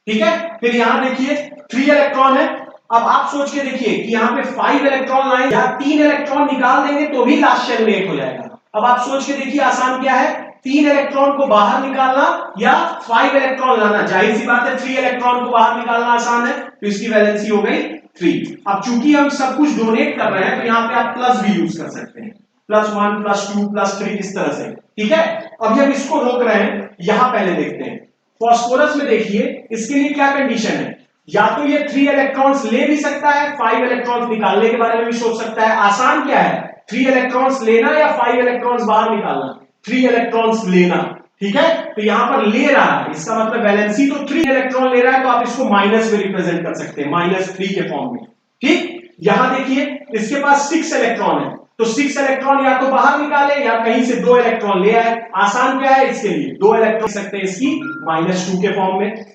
ठीक है। फिर यहां देखिए 3 इलेक्ट्रॉन है, अब आप सोच के देखिए कि यहां पे 5 इलेक्ट्रॉन लाए या 3 इलेक्ट्रॉन निकाल देंगे तो भी लास्ट शेल में 8 हो जाएगा। अब आप सोच के देखिए आसान क्या है, 3 इलेक्ट्रॉन को बाहर निकालना या 5 इलेक्ट्रॉन लाना। जाहिर सी बात है 3 इलेक्ट्रॉन को बाहर निकालना आसान है, तो इसकी वैलेंसी हो गई 3। अब चूंकि हम सब कुछ डोनेट कर रहे हैं तो यहां पे आप प्लस भी यूज कर सकते हैं, +1 +2 +3 इस तरह से, ठीक है। अभी हम इसको रोक रहे हैं, यहां पहले देखते हैं फास्फोरस में। देखिए इसके लिए क्या कंडीशन है, या तो ये 3 इलेक्ट्रॉन्स ले भी सकता है, 5 इलेक्ट्रॉन्स निकालने के बारे में भी सोच सकता है। आसान क्या है, 3 इलेक्ट्रॉन्स लेना या 5 इलेक्ट्रॉन्स बाहर निकालना, 3 इलेक्ट्रॉन्स लेना, ठीक है। तो यहां पर ले रहा है, इसका मतलब वैलेंसी तो 3 इलेक्ट्रॉन ले रहा है, तो आप इसको माइनस में रिप्रेजेंट कर सकते हैं, -3 के फॉर्म में, ठीक। यहां देखिए इसके पास 6 इलेक्ट्रॉन है, तो 6 इलेक्ट्रॉन या तो बाहर निकाले या कहीं से 2 इलेक्ट्रॉन ले आए। आसान क्या है इसके लिए, 2 इलेक्ट्रॉन सकते हैं इसकी -2 के फॉर्म में।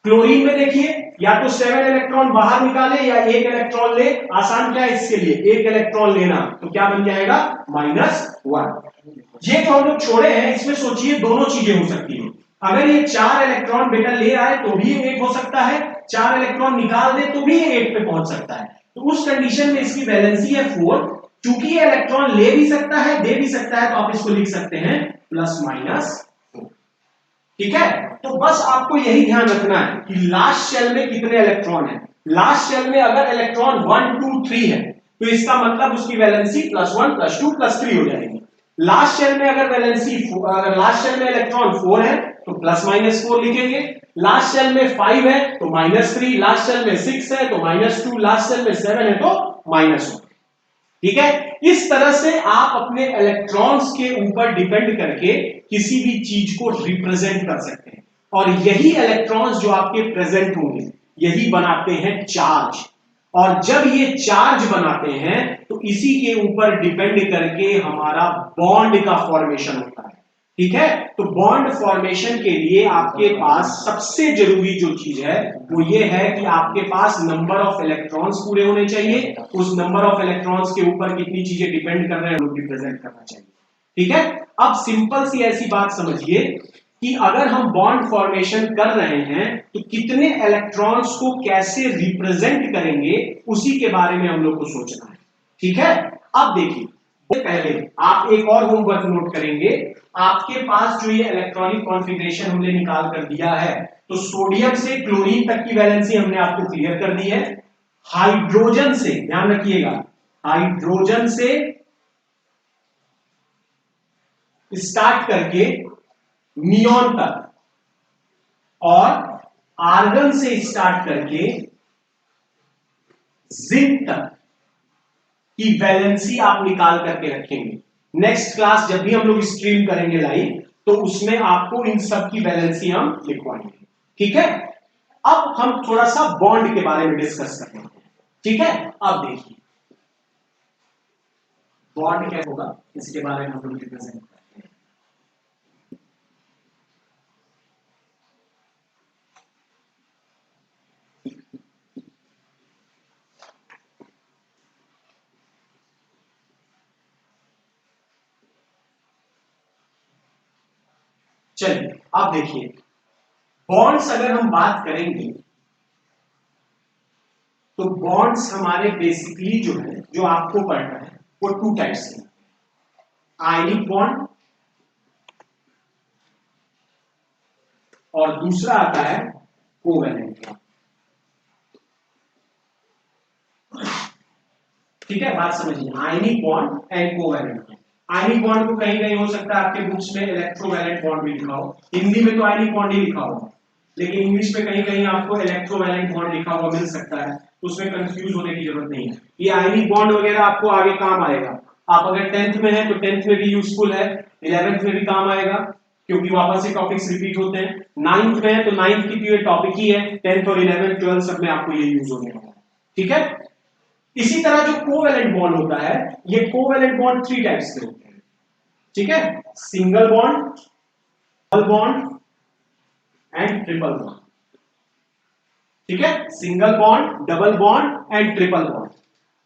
क्लोरीन में देखिए या तो 7 इलेक्ट्रॉन बाहर निकाले या 1 इलेक्ट्रॉन ले। आसान क्या है इसके लिए, 1 इलेक्ट्रॉन लेना, तो क्या बन जाएगा, -1। ये जो हम लोग छोड़े हैं इसमें सोचिए दोनों चीजें हो सकती है। अगर ये 4 इलेक्ट्रॉन बेटा ले आए तो भी 8 हो सकता है, 4 इलेक्ट्रॉन निकाल दे तो भी 8 पे पहुंच सकता है। तो उस कंडीशन में इसकी वैलेंसी है 4। चूंकि ये इलेक्ट्रॉन ले भी सकता है, दे भी सकता है, तो आप इसको लिख सकते हैं ±4, ठीक है। तो बस आपको यही ध्यान रखना है कि लास्ट शेल में कितने इलेक्ट्रॉन है। लास्ट शेल में अगर इलेक्ट्रॉन 1 2 3 है तो इसका मतलब उसकी वैलेंसी +1 +2 +3 हो जाएगी। लास्ट शेल में अगर वैलेंसी, अगर लास्ट शेल में इलेक्ट्रॉन 4 है तो ±4 लिखेंगे, लास्ट शेल में 5 है तो -3, लास्ट शेल में 6 है तो -2, लास्ट शेल में 7 है तो -1, ठीक है। इस तरह से आप अपने इलेक्ट्रॉन्स के ऊपर डिपेंड करके किसी भी चीज को रिप्रेजेंट कर सकते हैं, और यही इलेक्ट्रॉन्स जो आपके प्रेजेंट होंगे यही बनाते हैं चार्ज। और जब ये चार्ज बनाते हैं तो इसी के ऊपर डिपेंड करके हमारा बॉन्ड का फॉर्मेशन होता है। ठीक है। तो बॉन्ड फॉर्मेशन के लिए आपके पास सबसे जरूरी जो चीज है वो ये है कि आपके पास नंबर ऑफ इलेक्ट्रॉन्स पूरे होने चाहिए। उस नंबर ऑफ इलेक्ट्रॉन्स के ऊपर कितनी चीजें डिपेंड कर रहे हैं वो रिप्रेजेंट करना चाहिए। ठीक है। अब सिंपल सी ऐसी बात समझिए कि अगर हम बॉन्ड फॉर्मेशन कर रहे हैं तो कितने इलेक्ट्रॉन्स को कैसे रिप्रेजेंट करेंगे उसी के बारे में हम लोग को सोचना है। ठीक है। अब देखिए पहले आप एक और होमवर्क नोट करेंगे। आपके पास जो ये इलेक्ट्रॉनिक कॉन्फ़िगरेशन हमने निकाल कर दिया है तो सोडियम से क्लोरीन तक की वैलेंसी हमने आपको क्लियर कर दी है। हाइड्रोजन से, ध्यान रखिएगा, हाइड्रोजन से स्टार्ट करके नियॉन तक और आर्गन से स्टार्ट करके जिंक तक की वैलेंसी आप निकाल करके रखेंगे। नेक्स्ट क्लास जब भी हम लोग स्ट्रीम करेंगे लाइव तो उसमें आपको इन सब की वैलेंसी हम लिखवाएंगे। ठीक है। अब हम थोड़ा सा बॉन्ड के बारे में डिस्कस करते हैं। ठीक है। अब देखिए बॉन्ड क्या होगा इसके बारे में हम लोग रिप्रेजेंट करते हैं। चलिए अब देखिए बॉन्ड्स अगर हम बात करेंगे तो बॉन्ड्स हमारे बेसिकली जो है जो आपको पढ़ना है वो टू टाइप्स के, आयनिक बॉन्ड और दूसरा आता है कोवैलेंट बॉन्ड। ठीक है, बात समझिए, ionic bond and covalent bond. Ionic bond को कहीं कहीं हो सकता है आपके बुक्स में इलेक्ट्रोवैलेंट बॉन्ड भी लिखा हो, हिंदी में तो आयनिक बॉन्ड ही लिखा होगा, लेकिन इंग्लिश में कहीं कहीं आपको इलेक्ट्रोवैलेंट बॉन्ड लिखा हुआ मिल सकता है, उसमें कंफ्यूज होने की जरूरत नहीं है। ये आयनिक बॉन्ड वगैरह आपको आगे काम आएगा। आप अगर 10th में है तो 10th में भी यूजफुल है, 11th में भी काम आएगा क्योंकि वापस से टॉपिक्स रिपीट होते हैं। 9th में है तो 9th की तो ये टॉपिक ही है, 10th और 11th 12th सब में आपको ये यूज होने वाला है। ठीक है। इसी तरह जो कोवैलेंट बॉन्ड होता है, ये कोवैलेंट बॉन्ड 3 टाइप्स के होते हैं। ठीक है, single bond, double bond and triple bond. ठीक है, single bond, double bond and triple bond.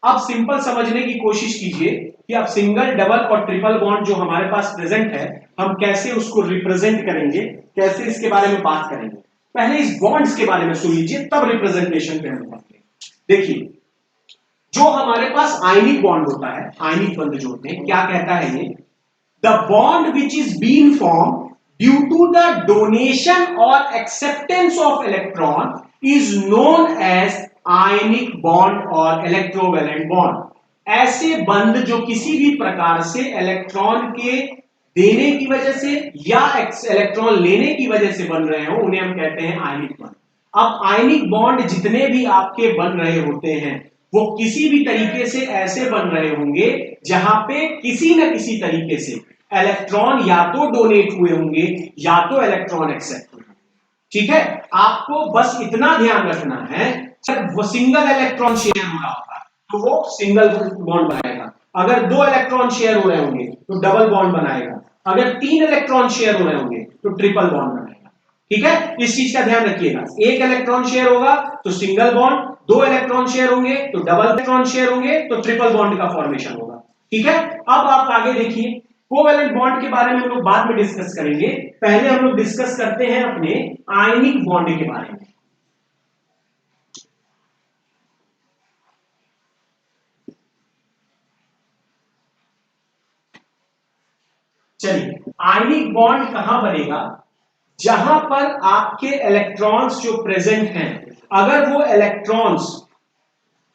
अब सिंपल समझने की कोशिश कीजिए कि अब सिंगल, डबल और ट्रिपल बॉन्ड जो हमारे पास प्रेजेंट है हम कैसे उसको रिप्रेजेंट करेंगे, कैसे इसके बारे में बात करेंगे। पहले इस बॉन्ड्स के बारे में सुन लीजिए तब रिप्रेजेंटेशन पे हम बात करेंगे। देखिए जो हमारे पास आयनिक बॉन्ड होता है, आयनिक बंध जो होते हैं, क्या कहता है ये, the bond which is been form due to the donation और acceptance of electron is known as ionic bond और इलेक्ट्रोवैलेंट बॉन्ड। ऐसे बंध जो किसी भी प्रकार से इलेक्ट्रॉन के देने की वजह से या इलेक्ट्रॉन लेने की वजह से बन रहे हो उन्हें हम कहते हैं आयनिक बॉन्ड। अब आयनिक बॉन्ड जितने भी आपके बन रहे होते हैं वो किसी भी तरीके से ऐसे बन रहे होंगे जहां पे किसी न किसी तरीके से इलेक्ट्रॉन या तो डोनेट हुए होंगे या तो इलेक्ट्रॉन एक्सेप्ट हुए। ठीक है, आपको बस इतना ध्यान रखना है जब वो सिंगल इलेक्ट्रॉन शेयर हो रहा होगा तो वो सिंगल बॉन्ड बनाएगा, अगर 2 इलेक्ट्रॉन शेयर हो रहे होंगे तो डबल बॉन्ड बनाएगा, अगर 3 इलेक्ट्रॉन शेयर हो रहे होंगे तो ट्रिपल बॉन्ड बनाएगा। ठीक है, इस चीज का ध्यान रखिएगा, 1 इलेक्ट्रॉन शेयर होगा तो सिंगल बॉन्ड, 2 इलेक्ट्रॉन शेयर होंगे तो डबल इलेक्ट्रॉन शेयर होंगे तो ट्रिपल बॉन्ड का फॉर्मेशन होगा। ठीक है, अब आप आगे देखिए कोवैलेंट बॉन्ड के बारे में हम लोग बाद में डिस्कस करेंगे, पहले हम लोग डिस्कस करते हैं अपने आयनिक बॉन्ड के बारे में। चलिए, आयनिक बॉन्ड कहां बनेगा, जहां पर आपके इलेक्ट्रॉन्स जो प्रेजेंट हैं अगर वो इलेक्ट्रॉन्स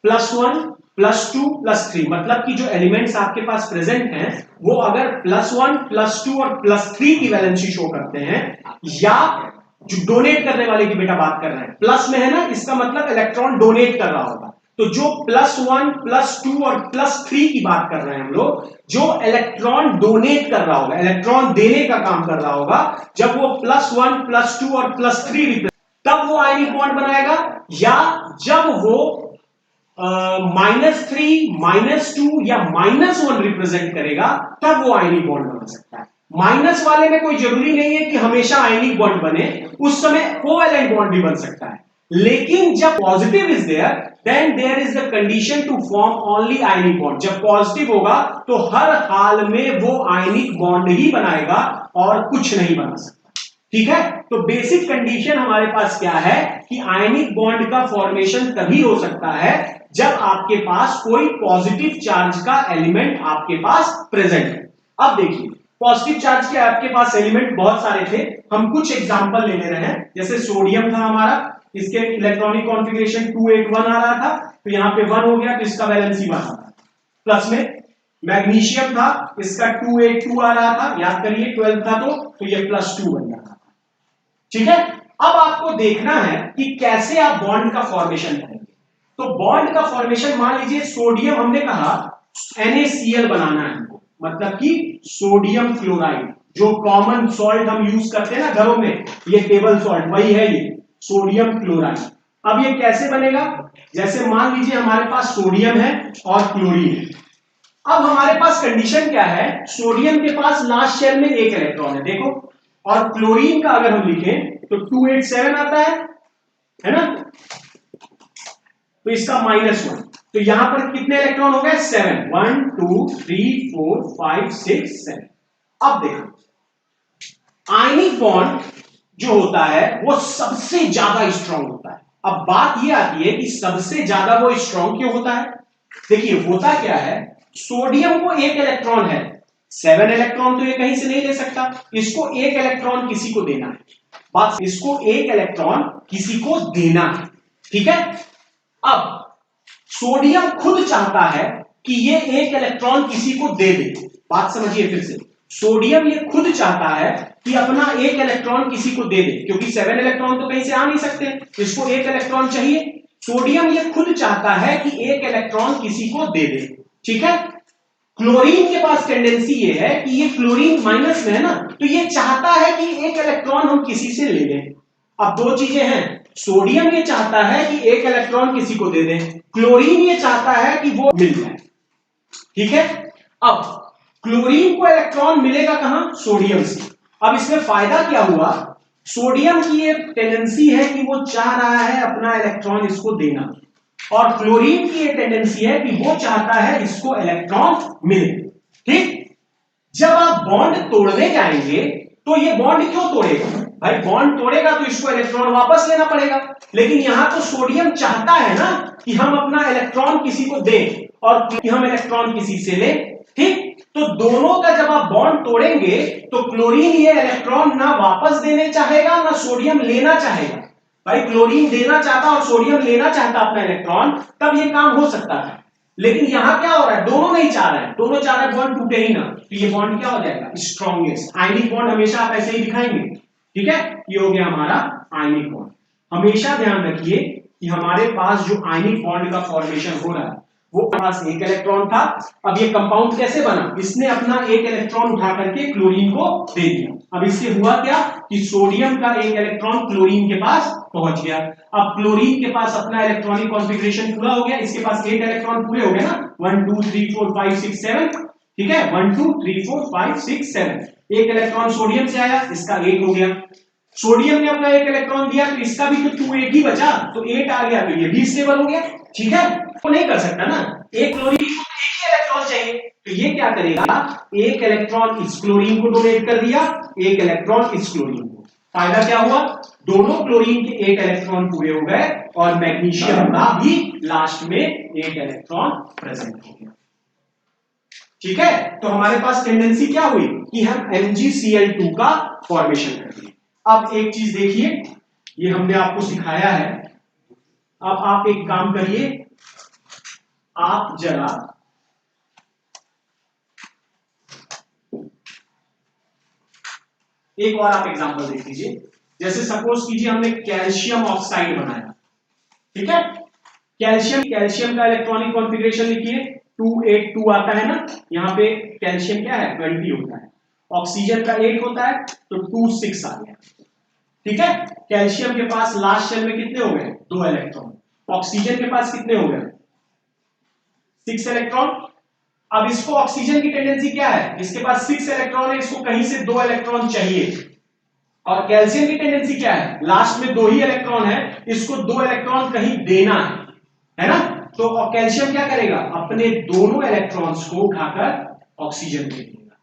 +1 +2 +3 मतलब कि जो एलिमेंट्स आपके पास प्रेजेंट हैं वो अगर +1 +2 और +3 की वैलेंसी शो करते हैं, या जो डोनेट करने वाले की बेटा बात कर रहे हैं, प्लस में है ना, इसका मतलब इलेक्ट्रॉन डोनेट कर रहा होगा, तो जो +1 +2 और +3 की बात कर रहे हैं हम लोग, जो इलेक्ट्रॉन डोनेट कर रहा होगा, इलेक्ट्रॉन देने का काम कर रहा होगा, जब वो +1 +2 और +3 तब वो आयनिक बॉन्ड बनाएगा, या जब वो -3 -2 या -1 रिप्रेजेंट करेगा तब वो आयनिक बॉन्ड बना सकता है। माइनस वाले में कोई जरूरी नहीं है कि हमेशा आयनिक बॉन्ड बने, उस समय कोवैलेंट बॉन्ड भी बन सकता है। लेकिन जब positive is there then there is the condition to form only ionic bond. जब पॉजिटिव होगा तो हर हाल में वो आयनिक बॉन्ड ही बनाएगा और कुछ नहीं बना सकता। ठीक है, तो बेसिक कंडीशन हमारे पास क्या है कि आयनिक बॉन्ड का फॉर्मेशन तभी हो सकता है जब आपके पास कोई पॉजिटिव चार्ज का एलिमेंट आपके पास प्रेजेंट है। अब देखिए, पॉजिटिव चार्ज के आपके पास एलिमेंट बहुत सारे थे, हम कुछ एग्जांपल ले ले रहे हैं। जैसे सोडियम था हमारा, इसके इलेक्ट्रॉनिक कॉन्फ़िगरेशन 281 आ रहा था, तो यहां पे 1 हो गया, तो इसका वैलेंसी 1 आ रहा था। प्लस में मैग्नीशियम था, इसका 282 आ रहा था, याद करिए 12 था तो ये +2 बन रहा था। ठीक है, अब आपको देखना है कि कैसे आप बॉन्ड का फॉर्मेशन करेंगे। तो बॉन्ड का फॉर्मेशन, मान लीजिए सोडियम, हमने कहा NaCl बनाना है हमको, मतलब कि सोडियम क्लोराइड, जो कॉमन सॉल्ट हम यूज करते हैं ना घरों में, ये टेबल सॉल्ट वही है, ये सोडियम क्लोराइड। अब ये कैसे बनेगा, जैसे मान लीजिए हमारे पास सोडियम है और क्लोरीन है। अब हमारे पास कंडीशन क्या है, सोडियम के पास लास्ट शेल में एक इलेक्ट्रॉन है, देखो, और क्लोरीन का अगर हम लिखें तो 287 आता है ना, तो इसका -1, तो यहां पर कितने इलेक्ट्रॉन हो गए, 7, 1 2 3 4 5 6 7। अब देखो, आयनिक बॉन्ड जो होता है वो सबसे ज्यादा स्ट्रांग होता है। अब बात ये आती है कि सबसे ज्यादा वो स्ट्रांग क्यों होता है। देखिए, होता क्या है, सोडियम को एक इलेक्ट्रॉन है, 7 इलेक्ट्रॉन तो ये कहीं से नहीं ले सकता, इसको एक इलेक्ट्रॉन किसी को देना है, बात, इसको एक इलेक्ट्रॉन किसी को देना है। ठीक है, अब सोडियम खुद चाहता है कि ये एक इलेक्ट्रॉन किसी को दे दे। बात समझिए फिर से, सोडियम ये खुद चाहता है कि अपना एक इलेक्ट्रॉन किसी को दे दे, क्योंकि 7 इलेक्ट्रॉन तो कहीं से आ नहीं सकते, इसको एक इलेक्ट्रॉन चाहिए। सोडियम ये खुद चाहता है कि एक इलेक्ट्रॉन किसी को दे दे। ठीक है, क्लोरीन के पास टेंडेंसी ये है कि ये क्लोरीन माइनस में है ना, तो ये चाहता है कि एक इलेक्ट्रॉन हम किसी से ले लें। अब दो चीजें हैं, सोडियम ये चाहता है कि एक इलेक्ट्रॉन किसी को दे दें, क्लोरीन ये चाहता है कि वो मिल जाए। ठीक है, अब क्लोरीन को इलेक्ट्रॉन मिलेगा कहां, सोडियम से। अब इसमें फायदा क्या हुआ, सोडियम की ये टेंडेंसी है कि वो चाह रहा है अपना इलेक्ट्रॉन इसको देना, और क्लोरीन की ये टेंडेंसी है कि वो चाहता है इसको इलेक्ट्रॉन मिले। ठीक, जब आप बॉन्ड तोड़ने जाएंगे तो ये बॉन्ड क्यों तोड़ेगा भाई, बॉन्ड तोड़ेगा तो इसको इलेक्ट्रॉन वापस लेना पड़ेगा, लेकिन यहां तो सोडियम चाहता है ना कि हम अपना इलेक्ट्रॉन किसी को दें और कि हम इलेक्ट्रॉन किसी से लें। ठीक, तो दोनों का जब आप बॉन्ड तोड़ेंगे तो क्लोरीन ये इलेक्ट्रॉन ना वापस देने चाहेगा ना सोडियम लेना चाहेगा। भाई, क्लोरीन देना चाहता और सोडियम लेना चाहता अपना इलेक्ट्रॉन, तब ये काम हो सकता है। लेकिन यहां क्या हो रहा है, दोनों नहीं चाह रहे हैं, दोनों चाह रहे हैं बॉन्ड टूटे ही ना, तो ये बॉन्ड क्या हो जाएगा, स्ट्रॉन्गेस्ट। आयनिक बॉन्ड हमेशा आप ऐसे ही दिखाएंगे। ठीक है, ये हो गया हमारा आयनिक बॉन्ड। हमेशा ध्यान रखिए कि हमारे पास जो आयनिक बॉन्ड का फॉर्मेशन हो रहा है वो पास एक इलेक्ट्रॉन था। अब ये कंपाउंड कैसे बना, इसने अपना एक इलेक्ट्रॉन उठा करके क्लोरीन को दे दिया। अब इससे हुआ क्या कि सोडियम का एक इलेक्ट्रॉन क्लोरीन के पास पहुंच गया। अब क्लोरीन के पास अपना इलेक्ट्रॉनिक कॉन्फ़िगरेशन पूरा हो गया, इसके पास 8 इलेक्ट्रॉन पूरे हो गए ना, 1 2 3 4 5 6 7। ठीक है, 1 2 3 4 5 6 7, एक इलेक्ट्रॉन सोडियम से आया, इसका 8 हो गया। सोडियम ने अपना एक इलेक्ट्रॉन दिया तो इसका भी तो 2 8 ही बचा, तो 8 आ गया, तो ये भी स्टेबल हो गया। ठीक है, वो नहीं कर सकता ना, एक क्लोरीन को एक ही इलेक्ट्रॉन चाहिए, तो ये क्या करेगा, एक इलेक्ट्रॉन इस क्लोरीन को डोनेट कर दिया, एक इलेक्ट्रॉन इस क्लोरीन को। फायदा क्या हुआ, दोनों क्लोरीन के 8 इलेक्ट्रॉन पूरे हो गए और मैग्नीशियम का भी लास्ट में 8 इलेक्ट्रॉन प्रेजेंट हो गया। ठीक है, तो हमारे पास टेंडेंसी क्या हुई कि हम MgCl2 का फॉर्मेशन कर दिए। अब एक चीज देखिए, ये हमने आपको सिखाया है, अब आप एक काम करिए, आप जरा एक और आप एग्जांपल देख लीजिए। जैसे सपोज कीजिए हमने कैल्शियम ऑक्साइड बनाया। ठीक है, कैल्शियम का इलेक्ट्रॉनिक कॉन्फ़िगरेशन लिखिए, 282 आता है ना, यहां पे कैल्शियम क्या है, 20 होता है, ऑक्सीजन का 8 होता है, तो 26 आ गया। ठीक है, कैल्शियम के पास लास्ट शेल में कितने हो गए, 2 इलेक्ट्रॉन, ऑक्सीजन के पास कितने हो गए, 6 इलेक्ट्रॉन। अब इसको ऑक्सीजन की टेंडेंसी क्या है, इसके पास 6 इलेक्ट्रॉन है, इसको कहीं से 2 इलेक्ट्रॉन चाहिए। और कैल्शियम की टेंडेंसी क्या है, लास्ट में 2 ही इलेक्ट्रॉन है, इसको 2 इलेक्ट्रॉन कहीं देना है ना। तो कैल्शियम क्या करेगा, अपने दोनों इलेक्ट्रॉन्स को उठाकर ऑक्सीजन दे देगा,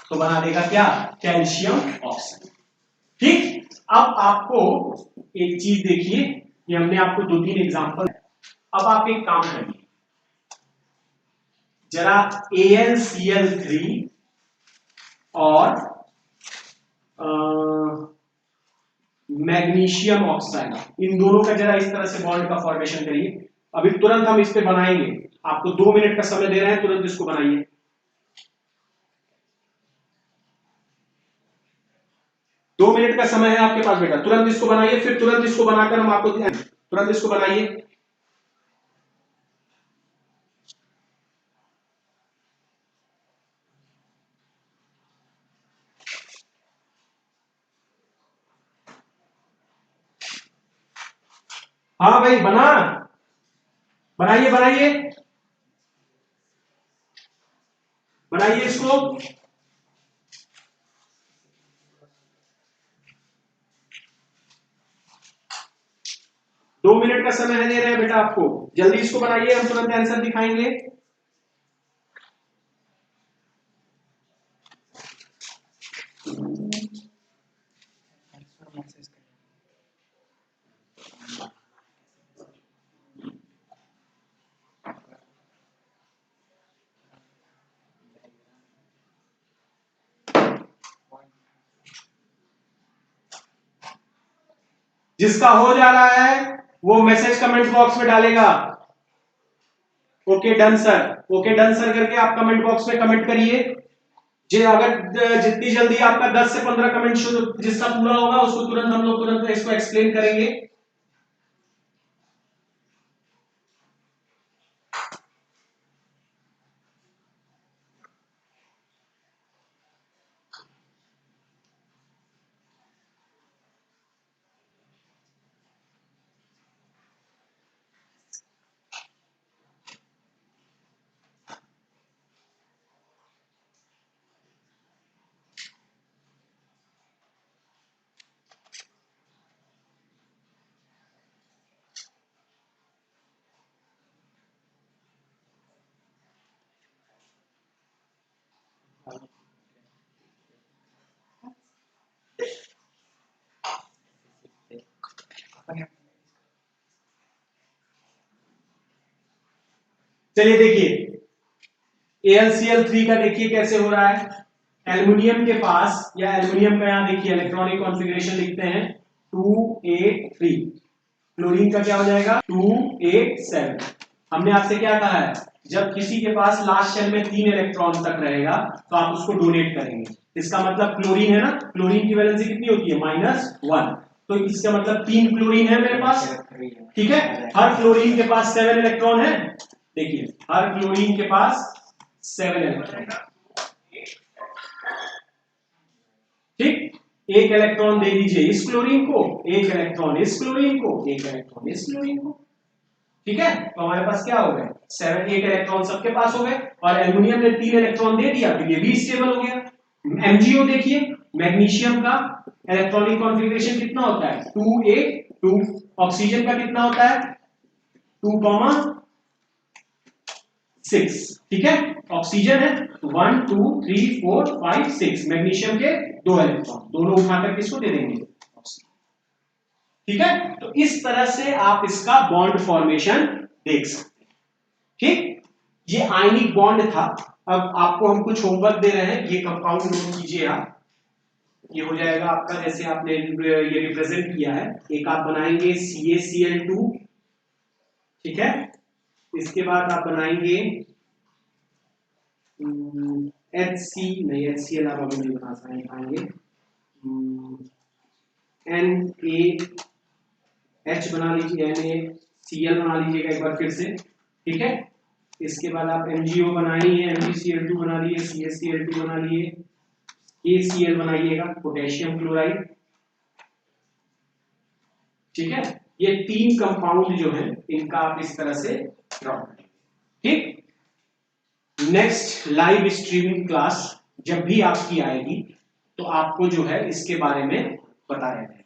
तो बना देगा क्या, कैल्शियम ऑक्साइड। ठीक, अब आपको एक चीज देखिए, ये हमने आपको 2-3 एग्जांपल, अब आप एक काम करिए जरा, AlCl3 और मैग्नीशियम ऑक्साइड, इन दोनों का जरा इस तरह से बॉन्ड का फॉर्मेशन करिए। अभी तुरंत हम इस पे बनाएंगे, आपको 2 मिनट का समय दे रहे हैं, तुरंत इसको बनाइए। दो मिनट का समय है आपके पास बेटा, तुरंत इसको बनाइए, फिर तुरंत इसको बनाकर हम आपको तुरंत इसको बनाइए। हाँ भाई बना, बनाइए बनाइए बनाइए इसको। दो मिनट का समय दे रहे हैं बेटा आपको, जल्दी इसको बनाइए, हम तुरंत आंसर दिखाएंगे। जिसका हो जा रहा है वो मैसेज कमेंट बॉक्स में डालेगा। Okay done sir, okay done sir करके आप कमेंट बॉक्स में कमेंट करिए। जी, अगर जितनी जल्दी आपका 10 से 15 कमेंट जिसका पूरा होगा उसको तुरंत हम लोग तुरंत इसको एक्सप्लेन करेंगे। चलिए देखिए AlCl3 का देखिए कैसे हो रहा है। एल्युमिनियम के पास, या एल्युमिनियम का यहां देखिए इलेक्ट्रॉनिक कॉन्फ़िगरेशन लिखते हैं 283, क्लोरीन का क्या हो जाएगा 287। हमने आपसे क्या कहा है, जब किसी के पास लास्ट शेल में 3 इलेक्ट्रॉन तक रहेगा तो आप उसको डोनेट करेंगे। इसका मतलब क्लोरीन है ना, क्लोरीन की वैलेंसी कितनी होती है -1, तो इसका मतलब 3 क्लोरीन है मेरे पास। ठीक है, हर क्लोरीन के पास 7 इलेक्ट्रॉन है। देखिए हर क्लोरीन के पास 7 इलेक्ट्रॉन, ठीक, एक इलेक्ट्रॉन दे दीजिए इस क्लोरीन को, एक इलेक्ट्रॉन इस क्लोरीन को, एक इलेक्ट्रॉन इस क्लोरीन को। ठीक है, तो हमारे पास क्या हो गए 7, 8 इलेक्ट्रॉन सबके पास हो गए, और एल्युमिनियम ने 3 इलेक्ट्रॉन दे दिया तो ये भी स्टेबल हो गया। MgO देखिए, मैग्नीशियम का इलेक्ट्रॉनिक कॉन्फ़िगरेशन कितना होता है 2A2, ऑक्सीजन का कितना होता है 2,6। ठीक है, ऑक्सीजन है 1 2 3 4 5 6, मैग्नीशियम के 2 इलेक्ट्रॉन, दोनों उठाकर किसको दे देंगे। ठीक है, तो इस तरह से आप इसका बॉन्ड फॉर्मेशन देख सकते हैं। ठीक, ये आयनिक बॉन्ड था। अब आपको हम कुछ होमवर्क दे रहे हैं, ये कंपाउंड नोट कीजिए आप, ये हो जाएगा आपका, जैसे आपने ये रिप्रेजेंट किया है, एक आप बनाएंगे CaCl2। ठीक है, इसके बाद आप बनाएंगे HC, नहीं HCl आप अभी नहीं बना पाएंगे, NaH बना लीजिए, NaCl बना लीजिएगा एक बार फिर से। ठीक है, इसके बाद आप MgO बनाइए, MgCl2 बना लिए, CaCl2 बना लिए, KCl बनाइएगा, पोटेशियम क्लोराइड। ठीक है, ये 3 कंपाउंड जो है इनका आप इस तरह से ड्रॉ करेंगे। ठीक, नेक्स्ट लाइव स्ट्रीमिंग क्लास जब भी आपकी आएगी तो आपको जो है इसके बारे में बताया जाएगा।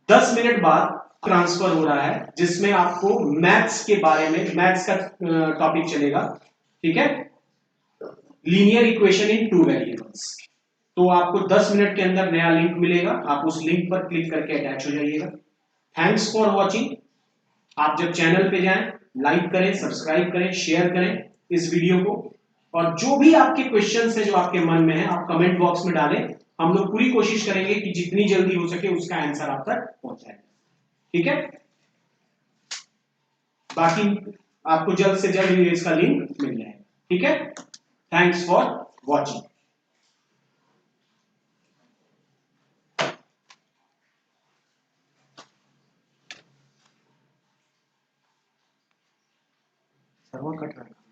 10 मिनट बाद ट्रांसफर हो रहा है जिसमें आपको मैथ्स के बारे में, मैथ्स का टॉपिक चलेगा, ठीक है, लीनियर इक्वेशन इन 2 वेरिएबल्स। तो आपको 10 मिनट के अंदर नया लिंक मिलेगा, आप उस लिंक पर क्लिक करके अटैच हो जाइएगा। Thanks for watching. आप जब चैनल पे जाएं, लाइक करें, सब्सक्राइब करें, शेयर करें इस वीडियो को, और जो भी आपके क्वेश्चंस हैं जो आपके मन में है आप कमेंट बॉक्स में डालें। हम लोग पूरी कोशिश करेंगे कि जितनी जल्दी हो सके उसका आंसर आप तक पहुंचाएं, ठीक है। बाकी आपको जल्द से जल्द इसका लिंक मिल जाएगा, ठीक है। Thanks for watching. Server cut रहा है।